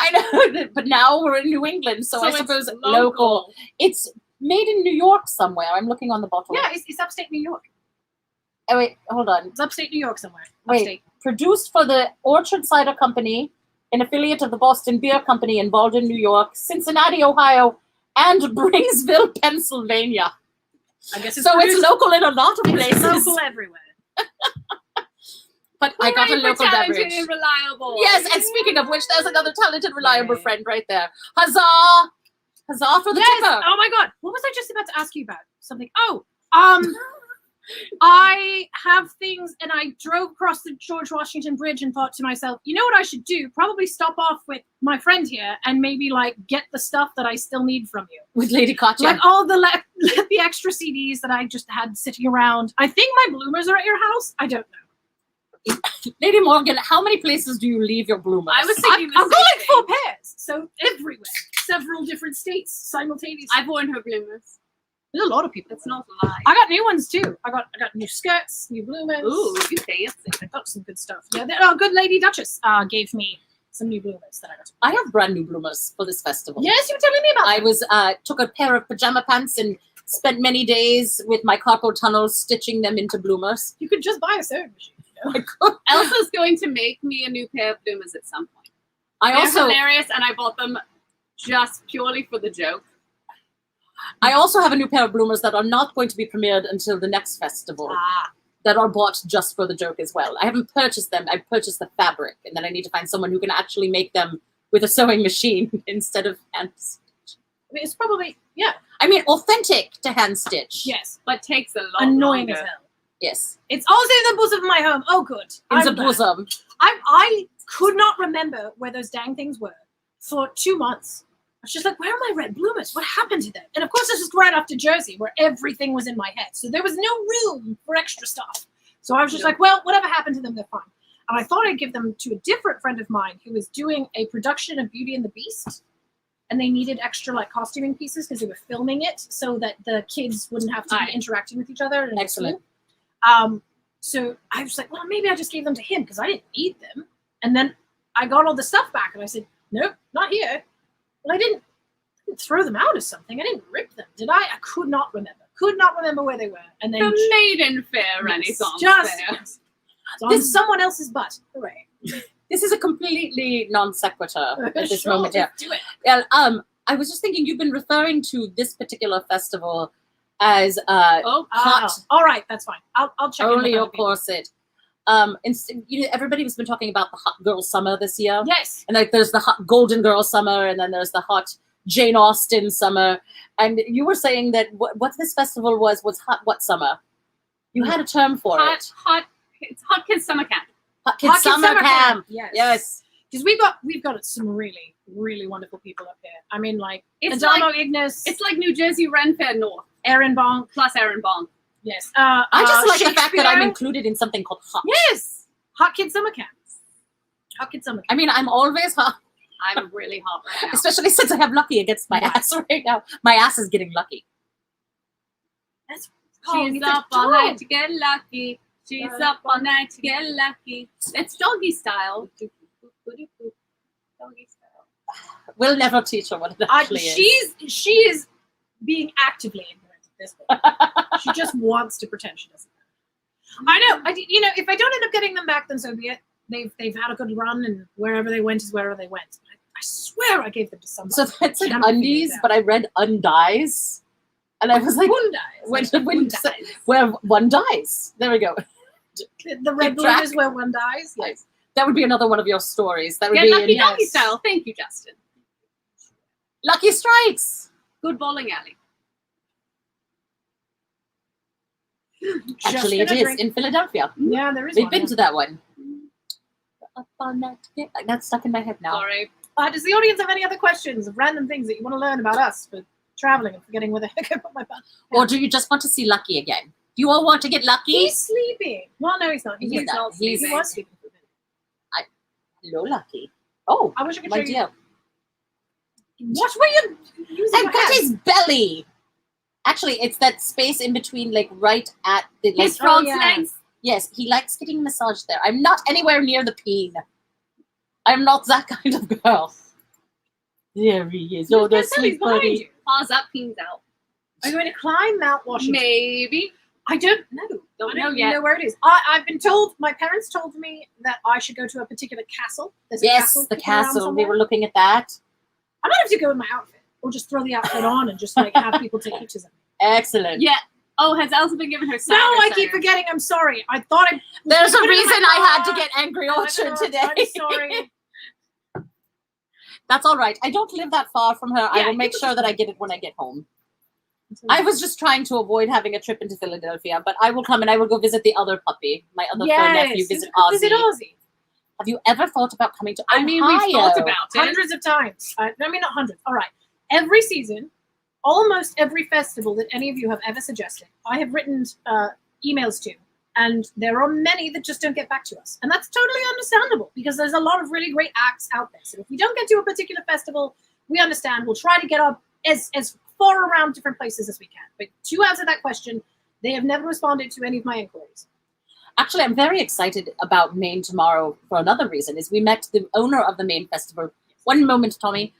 I know, but now we're in New England, so I suppose local. It's made in New York somewhere. I'm looking on the bottle. Yeah, it's upstate New York. Oh, wait, hold on. It's upstate New York somewhere. Wait, Upstate. produced for the Orchard Cider Company, an affiliate of the Boston Beer Company in Malden, New York, Cincinnati, Ohio, and Bringsville, Pennsylvania. I guess So it's local in a lot of It's places. local everywhere. But I got a local talented beverage. and reliable. Yes, and speaking of which, there's another talented, reliable friend right there. Huzzah! Huzzah for the tipper. Oh my god. What was I just about to ask you about? Something. Oh, I have things, and I drove across the George Washington Bridge and thought to myself, you know what I should do? Probably stop off with my friend here and maybe like get the stuff that I still need from you. With Lady Katya. Like all the the extra CDs that I just had sitting around. I think my bloomers are at your house. I don't know. Lady Morgan, how many places do you leave your bloomers? I was thinking I've the got same like 4 thing. pairs, so everywhere, several different states simultaneously. I've worn her bloomers. There's a lot of people. That's not a lie. I got new ones too. I got new skirts, new bloomers. Ooh, you fancy. I got some good stuff. Yeah, good Lady Duchess gave me some new bloomers that I got. I have brand new bloomers for this festival. Yes, you were telling me about I that. was took a pair of pajama pants and spent many days with my carpal tunnel stitching them into bloomers. You could just buy a sewing machine. Elsa's going to make me a new pair of bloomers at some point. I They're also hilarious, and I bought them just purely for the joke. have a new pair of bloomers that are not going to be premiered until the next festival. That are bought just for the joke as well. I haven't purchased them. I've purchased the fabric, and then I need to find someone who can actually make them with a sewing machine instead of hand stitch. I mean, it's probably I mean, authentic to hand stitch. yes, But takes a lot annoying longer. as hell. Yes. It's also in the bosom of my home. Oh, good. In the I'm glad. bosom. I could not remember where those dang things were for 2 months. I was just like, where are my red bloomers? What happened to them? And of course, this was right after Jersey, where everything was in my head. So there was no room for extra stuff. So I was just like, well, whatever happened to them, they're fine. And I thought I'd give them to a different friend of mine who was doing a production of Beauty and the Beast. And they needed extra like costuming pieces because they were filming it so that the kids wouldn't have to be interacting with each other. And Excellent. So I was like, well, maybe I just gave them to him because I didn't need them. And then I got all the stuff back and I said, nope, not here. Well, I didn't throw them out or something. I didn't rip them, did I? I could not remember. Could not remember where they were. And then The Maiden Fair Renaissance just Fair. it's on someone else's butt. Hooray. This is a completely non sequitur at this Sure, moment here. let's do it. Yeah, I was just thinking you've been referring to this particular festival as Oh, hot All right, that's fine. I'll check. only in your with other people. corset. Everybody has been talking about the hot girl summer this year. Yes. And like there's the hot golden girl summer, and then there's the hot Jane Austen summer. And you were saying that what this festival was hot what summer? You had a term for it. It's Hot Kids Summer Camp. Hot Kids Summer Camp. Yes. Yes. Because we've got some really, really wonderful people up here. I mean, like It's Adamo like- Ignis, It's like New Jersey Ren Fair North Aaron Bonk. plus Aaron Bong. Yes. I just like the fact that I'm Shakespeare. included in something called hot. Yes. Hot Kid Summer Camp. Hot Kid Summer Camp. I mean, I'm always hot, I'm really hot right now. especially since I have Lucky against my ass right now. My ass is getting lucky. That's She's up all night to get lucky. She's up all night to get lucky. It's doggy style. Doggy style. We'll never teach her what it actually is. She is being actively ignorant at this point. She just wants to pretend she doesn't know. I know. If I don't end up getting them back, then so be it. They've had a good run, and wherever they went is wherever they went. But I swear I gave them to somebody. So that said Cannot figure undies, it out. but I read undies. And I was like, when where one dies. There we go. The red Keep track. blood is where one dies. Yes. That would be another one of your stories. That would Get be lucky in doggy style. Thank you, Justin. Lucky Strikes. Good bowling alley. Actually, Just it gonna is drink. in Philadelphia. Yeah, there is We've one. been to that one. Like, that's stuck in my head now. Sorry. Does the audience have any other questions of random things that you want to learn about us for traveling and forgetting where the heck I put my bag? Or do you just want to see Lucky again? Do you all want to get Lucky? He's sleeping. Well, no, he's not. He's He's not. not. He's- He was sleeping for a minute. Hello, Lucky. Oh, I wish I could my show you. dear. Watch where you're using I've your got hands. his belly. Actually, it's that space in between, like right at the. Like, His frog's yeah. legs. yes, he likes getting massaged there. I'm not anywhere near the peen. I'm not that kind of girl. There he is. Oh, You the can't tell he's sweet behind buddy. you. Paws up, peens out. Are you going to climb Mount Washington? Maybe. I don't know. Don't I know don't yet. know where it is. I've been told, my parents told me that I should go to a particular castle. There's a Yes, castle the kicking around castle. We somewhere. were looking at that. I might have to go in my outfit or just throw the outfit on and just like have people take pictures of me. Excellent. Yeah. Oh, has Elsa been given her No, cider I keep cider? forgetting. I'm sorry. I thought I. There's a put it in reason my I had to car. get Angry Oh my Orchard God, today. I'm sorry. That's all right. I don't live that far from her. I Yeah, will you make can sure just- that I get it when I get home. I was just trying to avoid having a trip into Philadelphia, but I will come and I will go visit the other puppy, my other fur nephew, visit Ozzy. Visit Ozzy. Have you ever thought about coming to Ohio? I mean, we've thought about it. Hundreds of times. I mean, not hundreds. All right. Every season, almost every festival that any of you have ever suggested, I have written emails to, and there are many that just don't get back to us. And that's totally understandable because there's a lot of really great acts out there. So if we don't get to a particular festival, we understand. We'll try to get up as far around different places as we can. But to answer that question, they have never responded to any of my inquiries. Actually, I'm very excited about Maine tomorrow for another reason. Is we met the owner of the Maine Festival. One moment, Tommy.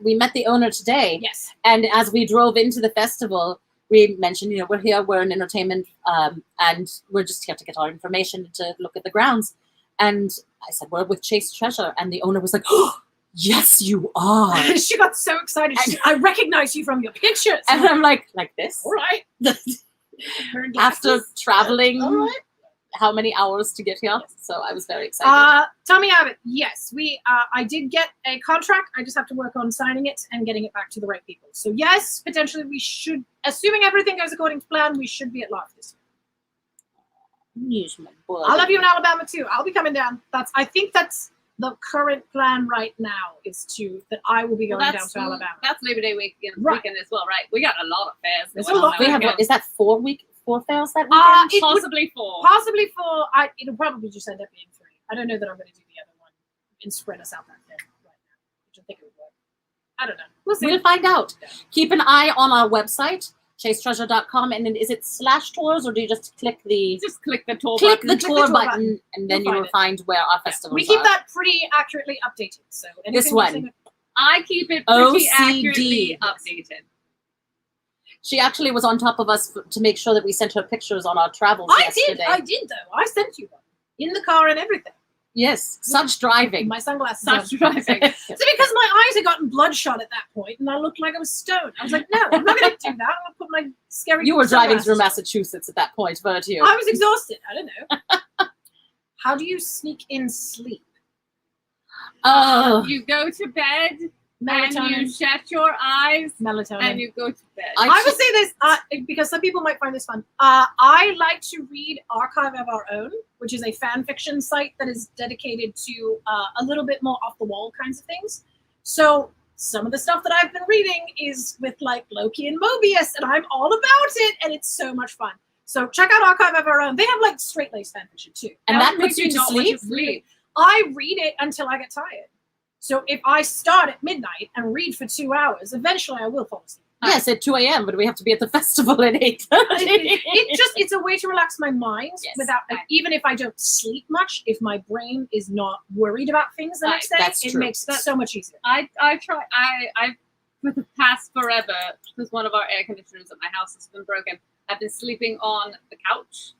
We met the owner today. Yes. And as we drove into the festival, we mentioned, we're here, we're in entertainment, and we're just here to get our information to look at the grounds. And I said, we're with Chaste Treasure. And the owner was like, oh, yes, you are. She got so excited. She said, I recognize you from your pictures. And I'm like this? All right. Wearing After glasses. traveling All right. how many hours to get here? So I was very excited. Tommy Abbott, yes, I did get a contract. I just have to work on signing it and getting it back to the right people. So yes, potentially we should, assuming everything goes according to plan, we should be at live this year. Yes, my boy. I love you in Alabama too. I'll be coming down. I think that's the current plan right now is that I will be going down to Alabama. That's Labor Day weekend, Right. as well, right? We got a lot of fairs. There's going a lot. on We that have, weekend. what, is that 4 fairs that Uh, weekend? it would Possibly 4. possibly it'll probably just end up being 3. I don't know that I'm going to do the other one and spread us out that thin right now, which I think it would work. I don't know. We'll see. We'll find out. Keep an eye on our website, chasetreasure.com, and then is it /tours, or do you just click the Just click the tour click button. the Click the tour tour button, button. and then You'll you will find where our festivals We keep are. that pretty accurately updated. So This anything one. you think- I keep it pretty OCD. accurately updated. She actually was on top of us to make sure that we sent her pictures on our travels I yesterday. did though. I sent you one in the car and everything. Yes, such driving. My sunglasses. Such on. driving. It's because my eyes had gotten bloodshot at that point, and I looked like I was stoned. I was like, no, I'm not going to do that. I'm going to put my scary. You were driving through sunglasses Massachusetts at that point, weren't you? on. I was exhausted. I don't know. How do you sneak in sleep? Oh, You go to bed and you Melatonin. shut your eyes Melatonin. and you go to bed. I would say this because some people might find this fun. I like to read Archive of Our Own, which is a fan fiction site that is dedicated to a little bit more off the wall kinds of things. So some of the stuff that I've been reading is with like Loki and Mobius, and I'm all about it, and it's so much fun. So check out Archive of Our Own. They have like straight laced fan fiction too. and that would puts make you to not want sleep. sleep. I read it until I get tired. So if I start at midnight and read for 2 hours, eventually I will fall asleep. Yes, at 2 a.m., but we have to be at the festival at 8:30. It's a way to relax my mind Yes. without even if I don't sleep much, if my brain is not worried about things the Right, next day, that's it true. makes it so much easier. I for the past forever, because one of our air conditioners at my house has been broken, I've been sleeping on the couch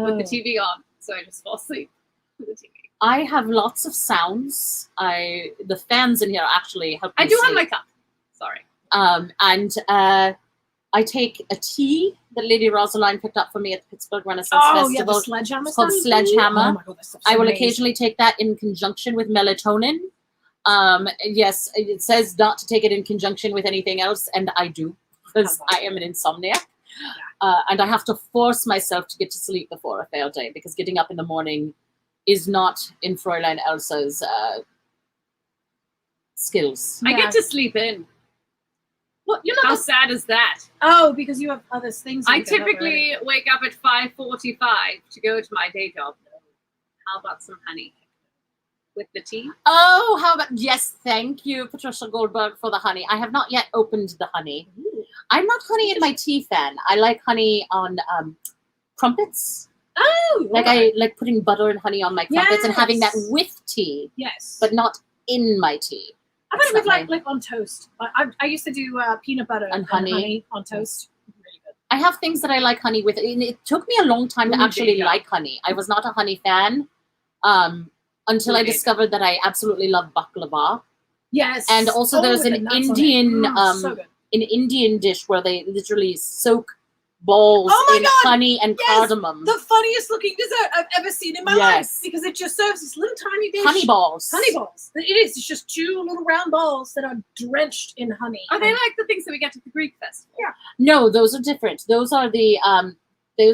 with the TV on, so I just fall asleep with the TV. I have lots of sounds. The fans in here actually help me I do have sleep. my cup. Sorry. And I take a tea that Lady Rosaline picked up for me at the Pittsburgh Renaissance Oh yeah, Festival. the sledgehammer. It's called stuff? Sledgehammer. Oh my God, that stuff's I will amazing. occasionally take that in conjunction with melatonin. Yes, it says not to take it in conjunction with anything else, and I do because I am an insomniac. And I have to force myself to get to sleep before a fair day because getting up in the morning is not in Fräulein Elsa's skills. I get to sleep in. Well, you're not. How sad is that? Oh, because you have other things. I typically wake up at 5:45 to go to my day job. How about some honey with the tea? Oh, how about yes, thank you, Patricia Goldberg, for the honey. I have not yet opened the honey. Ooh. I'm not honey in my tea fan. I like honey on crumpets. Oh, Like I like putting butter and honey on my crumpets and having that Yes. with tea, yes, but not in my tea. I put it with That's not like on toast. I used to do peanut butter And honey. on toast. Really good. I have things that I like honey with. And it took me a long time to Ooh, actually yeah. like honey. I was not a honey fan until I Okay. discovered that I absolutely love baklava. Yes, And also there's with an the nuts on it. Indian, so good. an Indian dish where they literally soak balls Oh my in God! honey and Yes! cardamom. The funniest looking dessert I've ever seen in my Yes. life because it just serves this little tiny dish. Honey balls. Honey balls. It is. It's just two little round balls that are drenched in honey. Are they like the things that we get at the Greek festival? Yeah. No, those are different. Those are the they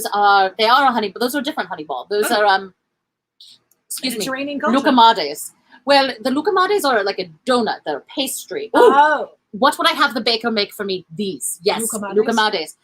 are a honey, but those are a different honey ball. Those Oh. are excuse me, Mediterranean culture? lucamades. Well, the lucamades are like a donut. They're pastry. Oh. What would I have the baker make for me? These, yes, Lucamades? lucamades.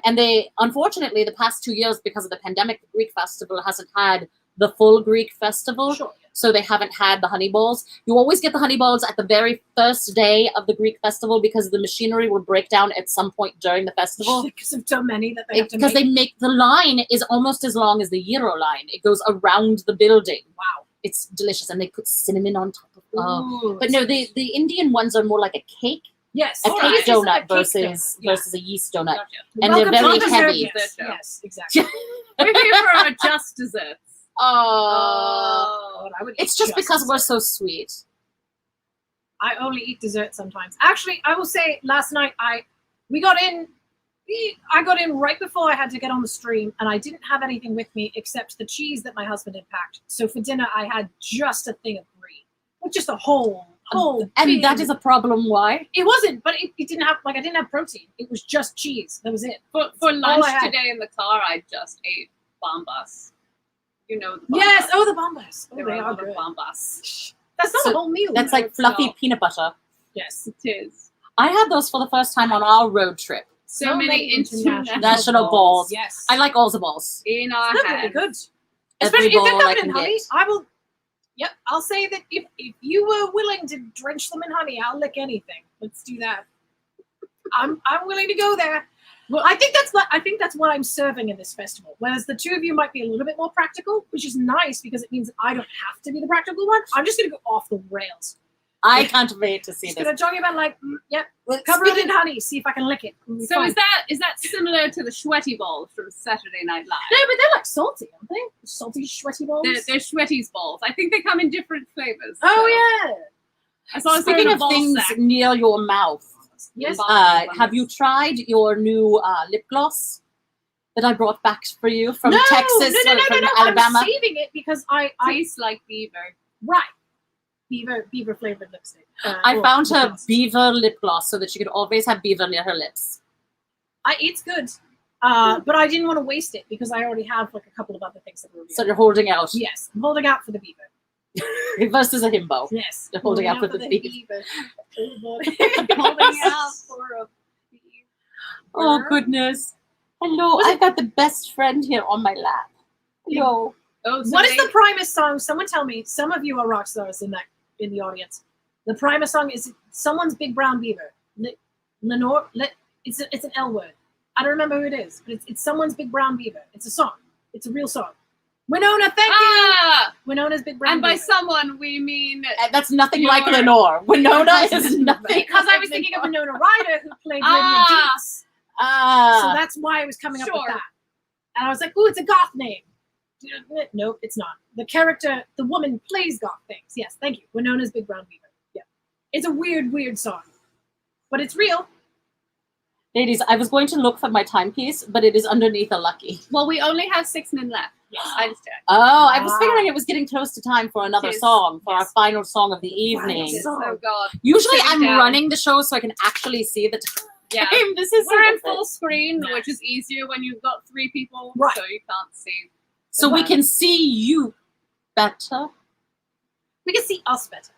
And they, unfortunately, the past 2 years, because of the pandemic, the Greek festival hasn't had the full Greek festival. Sure. So they haven't had the honey balls. You always get the honey balls at the very first day of the Greek festival because the machinery will break down at some point during the festival. Because of so many that they have to Because make. they make the line is almost as long as the Euro line. It goes around the building. Wow. It's delicious, and they put cinnamon on top of. Ooh, But no, the Indian ones are more like a cake. yes, A Oh, cake yes, it's like donut a cake versus donut. Yeah. versus a yeast donut. Gotcha. And they're Welcome to very the dessert, heavy. Yes, Show. yes, exactly. We're here for our just desserts. Oh, God, I would it's eat just because we're dessert. so sweet. I only eat dessert sometimes. Actually, I will say last night I got in right before I had to get on the stream, and I didn't have anything with me except the cheese that my husband had packed. So for dinner, I had just a thing of brie, with just a whole. And that is a problem. Why? It wasn't, but it didn't have I didn't have protein. It was just cheese. That was it. For all lunch I had. today in the car, I just ate bombas. You know the bombas. Yes. Oh, the bombas. Oh, They they were are good. good. Bombas. That's not So a whole meal. That's though. like fluffy not. peanut butter. Yes. It is. I had those for the first time on our road trip. So many international National balls. Yes. I like all the balls. in our They're really heads. good. Every Especially if they're ball I covered in can honey, get. I will. Yep, I'll say that if you were willing to drench them in honey, I'll lick anything. Let's do that. I'm willing to go there. Well, I think that's what I'm serving in this festival. Whereas the two of you might be a little bit more practical, which is nice because it means that I don't have to be the practical one. I'm just going to go off the rails. I can't wait to see Just this. going to talk about like, yep, Well, cover it speaking- in honey. See if I can lick it. It'll be So fine. is that similar to the sweaty balls from Saturday Night Live? No, but they're like salty, aren't they? Salty, sweaty balls. They're Schwetty's balls. I think they come in different flavors. Oh so. yeah. I saw a Speaking sort of ball things sack. near your mouth, Yes. have you tried your new lip gloss that I brought back for you from no, Texas no, or from no. Alabama? I'm saving it because I Tastes like beaver. right. Beaver flavored lipstick. I or found lip her gloss. beaver lip gloss so that she could always have beaver near her lips. It's good, but I didn't want to waste it because I already have like a couple of other things that were. So you're holding out. Yes, I'm holding out for the beaver. Versus a himbo. Yes, You're holding out for the beaver. Holding out for a beaver. Oh, goodness. Hello, I've got the best friend here on my lap. Hello. Oh, so What is they- the Primus song? Someone tell me. Some of you are rock stars in the audience. The Primus song is someone's big brown beaver. Lenore. It's an L word. I don't remember who it is, but it's someone's big brown beaver. It's a song. It's a real song. Winona, thank you. Ah! Winona's big brown And by beaver. someone, we mean That's nothing like Your- Lenore. Winona is nothing. Because I was thinking of Winona Ryder who played Lydia Ah. Deetz. So Ah, that's why I was coming up with Sure. that. And I was like, ooh, it's a goth name. Nope, it's not. The character, the woman plays goth things. Yes, thank you. Winona's Big Brown Beaver. Yeah. It's a weird song. But it's real. ladies, I was going to look for my timepiece, but it is underneath a lucky. well, we only have 6 men left. Yes, I just checked. Oh, I was Wow. figuring it was getting close to time for another Yes. song, for our Yes. final song of the evening. Yes. Oh God. Usually Sitting I'm down. running the show so I can actually see the time. Yeah. This is We're in so full screen, Nice. which is easier when you've got 3 people, Right. so you can't see. So we can see you. better. We can see us better.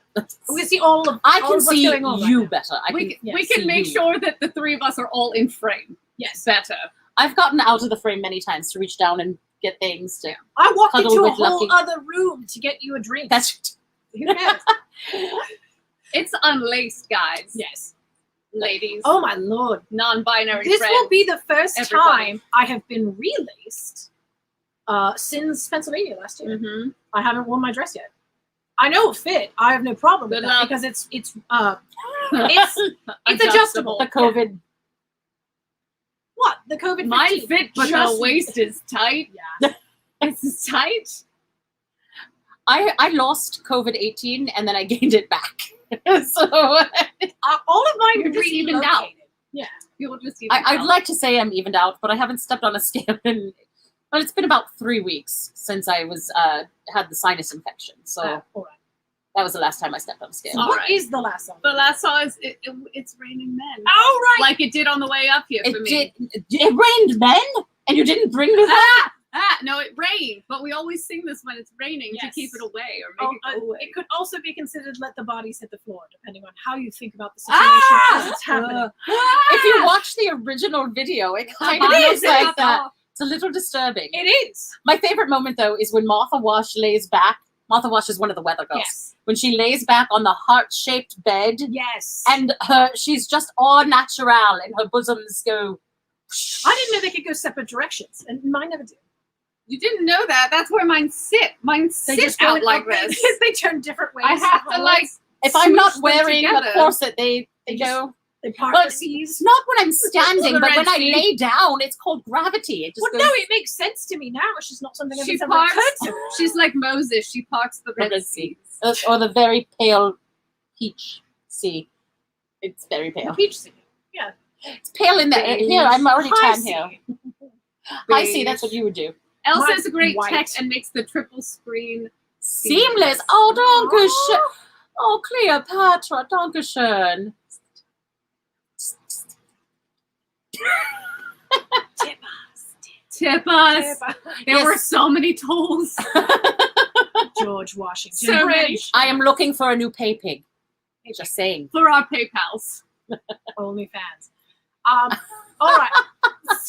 We can see all of. I all can of what's see going on right you now. better. We see can make you. sure that the three of us are all in frame. Yes. Better. I've gotten out of the frame many times to reach down and get things to. I walked Cuddle into a with whole Lucky. other room to get you a drink. That's Who cares? It's Unlaced, guys. Yes. Ladies. Oh my lord. Non-binary This friends. will be the first everybody. time I have been relaced since Pennsylvania last year. Mm-hmm. I haven't worn my dress yet. I know it fit. I have no problem with Good that luck. because it's adjustable. the COVID. What? The COVID-19. Mine fit, but the Just- waist is tight. Yeah. It's tight. I lost COVID-18 and then I gained it back. So All of mine You're were just evened out. relocated. Yeah. People just even I'd like to say I'm evened out, but I haven't stepped on a scale in. But it's been about 3 weeks since I was had the sinus infection. So All right. that was the last time I stepped on a scale. So All what right. is the last song? The last song is It's Raining Men. Oh, right. Like it did on the way up here for me. It rained men, and you didn't bring me that. No, it rained, but we always sing this when it's raining to Yes. keep it away or Oh, make it go away. it could also be considered let the bodies hit the floor, depending on how you think about the situation as it's happening. If you watch the original video, it kind of Bodies looks hit like the that. floor. It's a little disturbing. It is. My favorite moment, though, is when Martha Wash lays back. Martha Wash is one of the weather girls. Yes. When she lays back on the heart-shaped bed, Yes. and she's just all natural, and her bosoms go. I didn't know they could go separate directions, and mine never did. You didn't know that. That's where mine sit. Mine They sit just go out in like up- this. They turn different ways. I have to like. If I'm not Smoosh them wearing a together. corset, they They go. They part Well, the seas. It's not when I'm standing, The but Red when I Sea. lay down, it's called gravity. It just Well, goes. no, it makes sense to me now. It's just not something She that's ever parts. occurred to me. She's like Moses. She parts the Red Red Sea. Or the very pale peach sea. It's very The pale. peach sea. It's pale in the here. I'm already High tan sea. here. I see. That's what you would do. Elsa's a great white. tech and makes the triple screen. Seamless. Oh, dankeschön. Oh, Cleopatra, dankeschön. Tip us. There Yes. were so many tolls. George Washington So Bridge. I am looking for a new pay pig. Just saying. For our PayPals. OnlyFans. All right.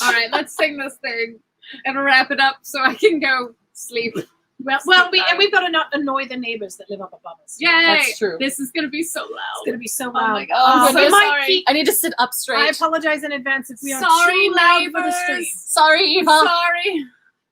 All right, let's sing this thing and wrap it up so I can go sleep. Well, we've got to not annoy the neighbors that live up above us. Yay! That's true. This is gonna be so It's loud. going to be so Oh loud. my god! Oh, I'm so we might sorry. keep- I need to sit up I straight. apologize in advance if we are Sorry, too loud for the neighbors. stream. Sorry, Eva. Sorry.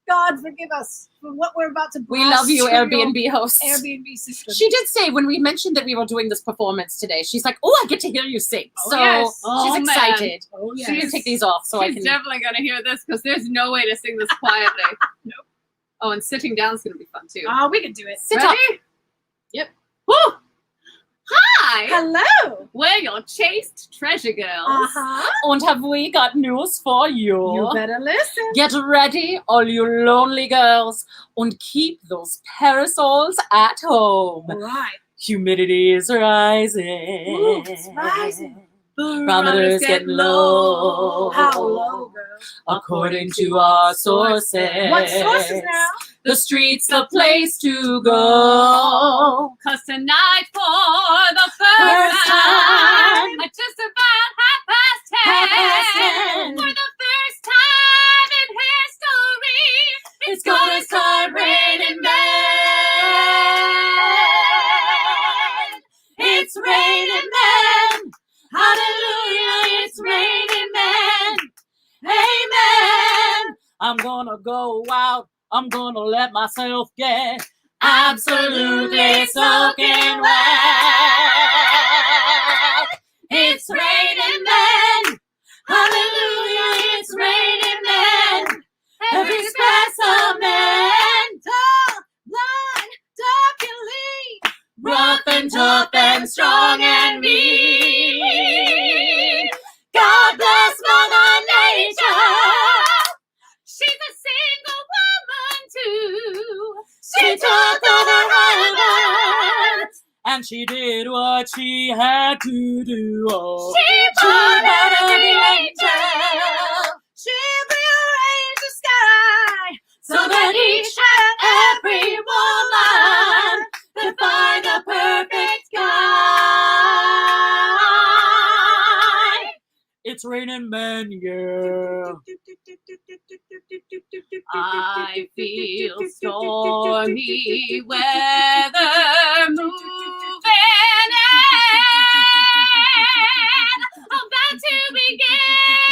God forgive us for what we're about to We blast love you, through your Airbnb host. Airbnb system. She did say when we mentioned that we were doing this performance today, she's like, "Oh, I get to hear you sing." Oh, So yes. Oh, she's man. excited. Oh, She can yes. take these off so I She's can. definitely gonna hear this because there's no way to sing this quietly. Nope. Oh, and sitting down is gonna be fun too. We can do it. Sit Ready? up. Yep. Woo! Hi! Hello. We're your chaste treasure girls. Uh-huh. And have we got news for you? You better listen. Get ready, all you lonely girls, and keep those parasols at home. All right. Humidity is rising. Ooh, it's rising. Barometer's getting low. How low, girl? According to our sources. What sources now? The street's the place to go. Cause tonight for the First first time. time, at just about 10:30, 10. for the first time in history, It's gonna start raining men. It's raining men. Hallelujah, it's raining men. Amen. I'm gonna go out. I'm gonna let myself get absolutely soaking wet. It's raining men. Hallelujah, it's raining men. Every specimen, tall, blind, dark and lean, rough and tough and strong and mean. God bless Mother Nature. she's a single woman too. She took over heaven, and she did what she had to do. Oh, She brought every angel. She rearranged the sky so that each and every woman raining men, yeah. I feel stormy weather moving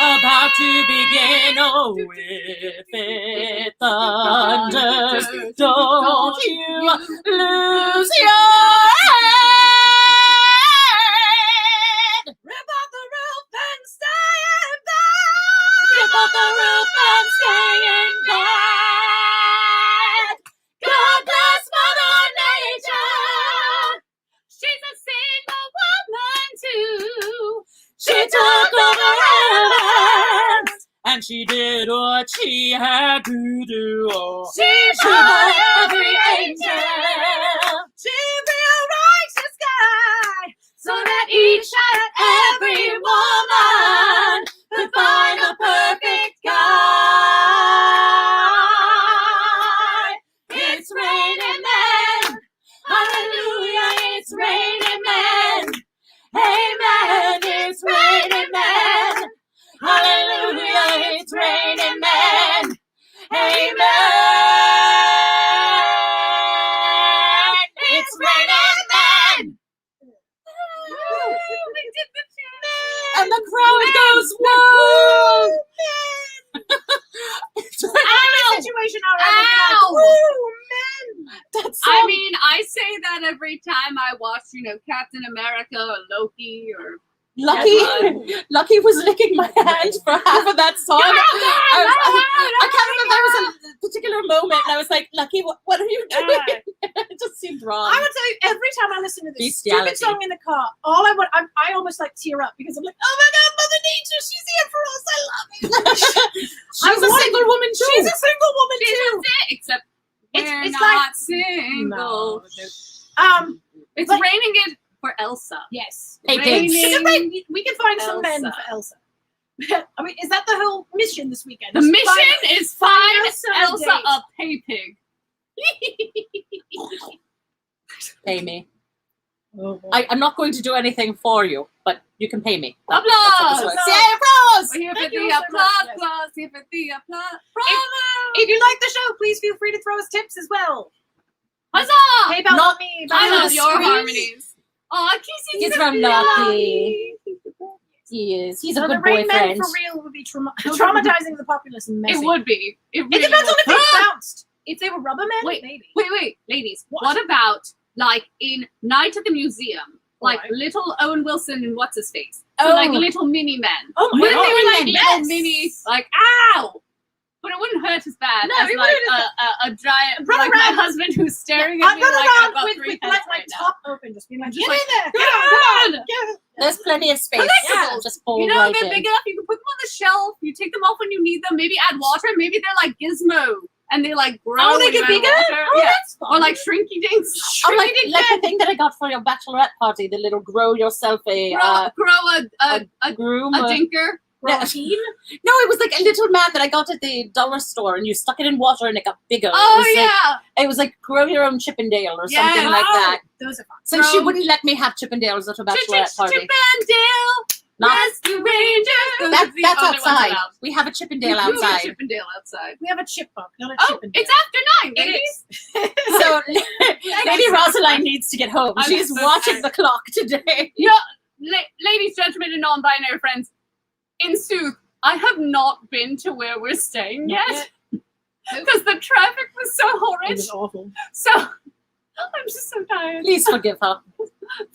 About to begin, oh, if it thunders, don't you lose your head. Rip off the roof and stay in bed. Rip off the roof and stay in bed. God bless Mother Nature. She's a single woman too. She took over heavens, and she did what she had to do. Oh, She bore every angel. She rearranged the sky So that each and every woman could find the perfect guy. It's raining men. Hallelujah, it's raining men. Amen, it's raining men. Hallelujah, it's raining men. Amen. It's raining men. And the crowd goes, whoa! Situation already. Ow! Woo, men. That's I mean, I say that every time I watch, Captain America or Loki or Lucky was licking my hand for half of that song. I can't remember. There was a particular moment, and I was like, "Lucky, what are you doing?" It just seemed wrong. I would tell you, every time I listen to this Bestiality. stupid song in the car, all I want, I almost like tear up because I'm like, oh my God, Mother Nature, she's here for us. I love you. She's a single woman too. She's a single woman too. except we're It's not single. No. It's but- raining it for Elsa. Yes. Hey, Raining pigs. We can find some men Elsa. for Elsa. I mean, is that the whole mission this weekend? The mission is find Elsa Elsa a date. a pay pig. Pay me. Oh, boy. I'm not going to do anything for you, but you can pay me. That's Applause! how this works. No. Yay, applause! We're here for Thank the you so much, applause, yes. applause, here for the applause. Bravo! If you like the show, please feel free to throw us tips as well. Huzzah! Hey, about Not- me. I about love the your screens. harmonies. Oh, Kissy, He's from Lucky. He is. He's a So the good rain men boyfriend. for real would be traumatizing the populace and messy. It would be. It really It depends on would. if they bounced. If they were rubber men, Wait, maybe. Wait, ladies. What? What about like in Night at the Museum, like Alright. little Owen Wilson and what's his face? So Oh. like little mini men. Oh my What if God. they were like Mini little yes. mini, like ow? But it wouldn't hurt as bad No, as it like wouldn't. a giant, Run like around. my husband who's staring I'd at me run like I've around got with 3 like heads my right now. top open, just being like, Just get like, in there, come get on, on, come on. get on. There's plenty of space. Collectibles. Just hold You know, right they're in. big enough. You can put them on the shelf. You take them off when you need them. Maybe add water. Maybe they're like Gizmo, and they like grow. Oh, they when you get add bigger? water. Oh, Yeah. that's fun. Or like Shrinky Dinks. Oh, like the thing that I got for your bachelorette party, the little grow yourself a grow a groom. dinker. protein. No, it was like a little man that I got at the dollar store, and you stuck it in water, and it got bigger. Oh it was yeah. like, it was like grow your own Chippendale or something Yeah. like that. Those are fun. So she Grow- wouldn't let me have Chippendales at her bachelorette party. Chippendale Not Rescue Rangers. Those are the that's only ones outside. allowed. We have a Chippendale We do have outside. Chippendale outside. We have a chipmunk, not a Oh, Chippendale. it's after 9, It ladies. is. So Lady so Rosaline needs to get home. I'm She's so watching sorry. the clock today. Ladies, gentlemen, and non-binary friends, in sooth, I have not been to where we're staying yet because the traffic was so It horrid. was awful. So I'm just so tired. Please forgive her.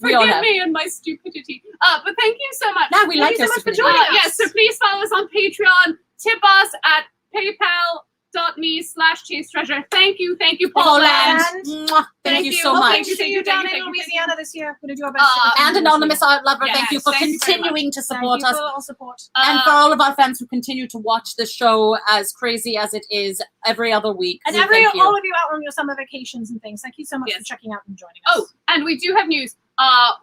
We all Forgive have. me and my stupidity. But thank you so much. Now we like you your so much for stupidity. joining us. Yes, so please follow us on Patreon. Tip us at paypal.me/chasetreasure. Thank you, Paul Poland. Land. Mwah. Thank you so Hope much. to see you down in Louisiana this year. We're gonna do our best. And Anonymous Art Lover, Yes, thank you for thank you very continuing to support Thank us. you for all support. And for all of our fans who continue to watch the show as crazy as it is every other week. And we thank you. all of you out on your summer vacations and things. Thank you so much Yes. for checking out and joining us. Oh, and we do have news.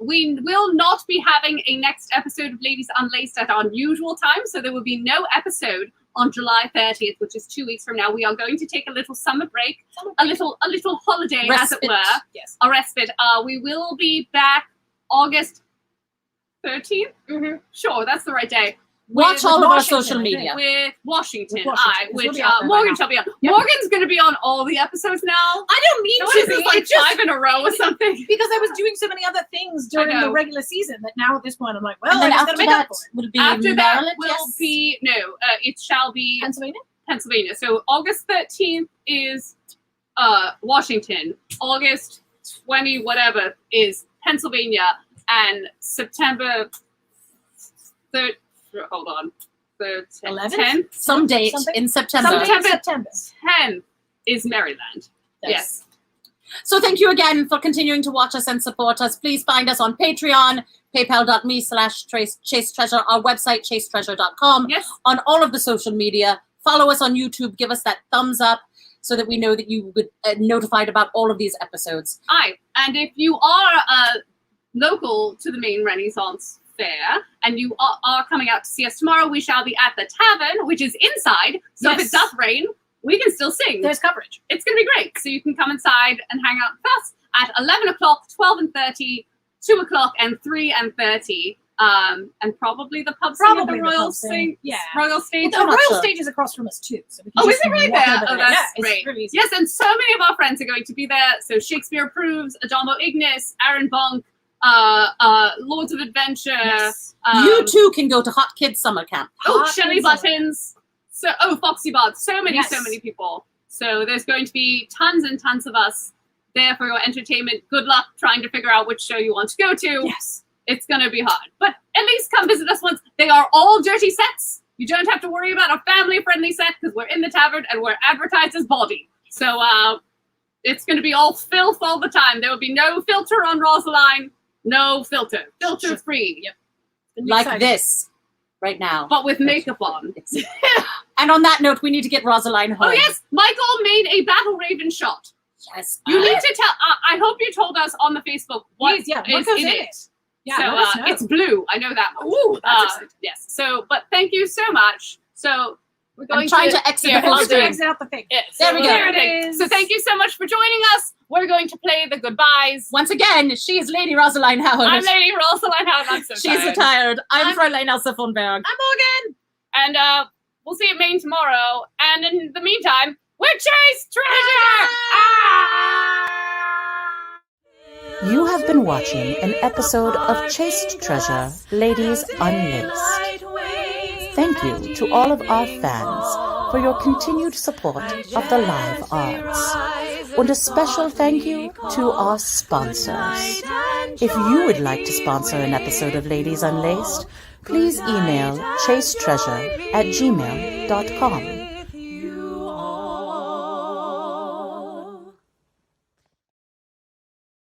We will not be having a next episode of Ladies Unlaced at our usual time, so there will be no episode on July 30th, which is 2 weeks from now. We are going to take a little summer break, a little holiday, as it Respite. were. Yes. A respite. We will be back August 13th. Mm-hmm. Sure, that's the right day. Watch with all of our Washington, social I think. media. with Washington, With Washington. This will which be out there by Morgan now. shall be on. Yep. Morgan's going to be on all the episodes now. I don't mean What to is this, be. like It's just 5 in a row or something? because I was doing so many other things during the know. regular season that now at this point I'm like, well, And then I just after gotta make up that for it. will be After that Maryland. will Yes. be it shall be Pennsylvania. Pennsylvania. So August 13th is Washington. August 20 whatever is Pennsylvania, and September 3rd. Hold on. 10th. Some date Something? in September. September. 10th is Maryland. Yes. So thank you again for continuing to watch us and support us. Please find us on Patreon, paypal.me/chasetreasure, our website, chasetreasure.com, Yes. on all of the social media. Follow us on YouTube. Give us that thumbs up so that we know that you would notified about all of these episodes. Aye. And if you are local to the Maine Renaissance Fair and you are coming out to see us tomorrow, we shall be at the tavern, which is inside. So if Yes. it does rain, we can still sing. There's coverage. It's going to be great. So you can come inside and hang out with us at 11 o'clock, 12:30, 2 o'clock, and 3:30. And probably the pub scene at Probably the the Royal pub scene. Stage. Yeah. Royal Stage. The I'm not Royal sure. Stage is across from us too. So we can Oh, is just it right walk there? over Oh, there. that's Yeah, it's great. really easy. Yes, and so many of our friends are going to be there. So Shakespeare Approves, Adamo Ignis, Aaron Bonk, Lords of Adventure. Yes. You too can go to Hot Kids Summer Camp. Oh, Hot Shelly Kids Buttons. Foxy Bard. So many Yes. people. So there's going to be tons and tons of us there for your entertainment. Good luck trying to figure out which show you want to go to. Yes. It's going to be hard. But at least come visit us once. They are all dirty sets. You don't have to worry about a family-friendly set because we're in the tavern and we're advertised as bawdy. So it's going to be all filth all the time. There will be no filter on Rosaline. No filter. Filter-free. Yep. Like Exciting. this right now. But with makeup on. And on that note, we need to get Rosaline home. Oh, yes. Michael made a Battle Raven shot. Yes. You need to tell. I hope you told us on the Facebook what Please, yeah, is what goes in in it. it? Yeah, So let us know. it's blue. I know that much. Ooh, that's exciting. Yes. So, but thank you so much. So we're going I'm trying to exit here, the whole I'll do screen. it. Exit out the thing. Yeah, There we go. There it is. So thank you so much for joining us. We're going to play the goodbyes. Once again, she is Lady Rosaline Howard. I'm Lady Rosaline Howard. I'm so She's tired. retired. I'm I'm- Fräulein Elsa von Berg. I'm Morgan. And we'll see you at Maine tomorrow. And in the meantime, we're Chaste Treasure. You have been watching an episode of Chaste Treasure, Ladies Unlaced. Thank you to all of our fans for your continued support of the live arts. And a special thank you to our sponsors. If you would like to sponsor an episode of Ladies Unlaced, please email chasetreasure@gmail.com.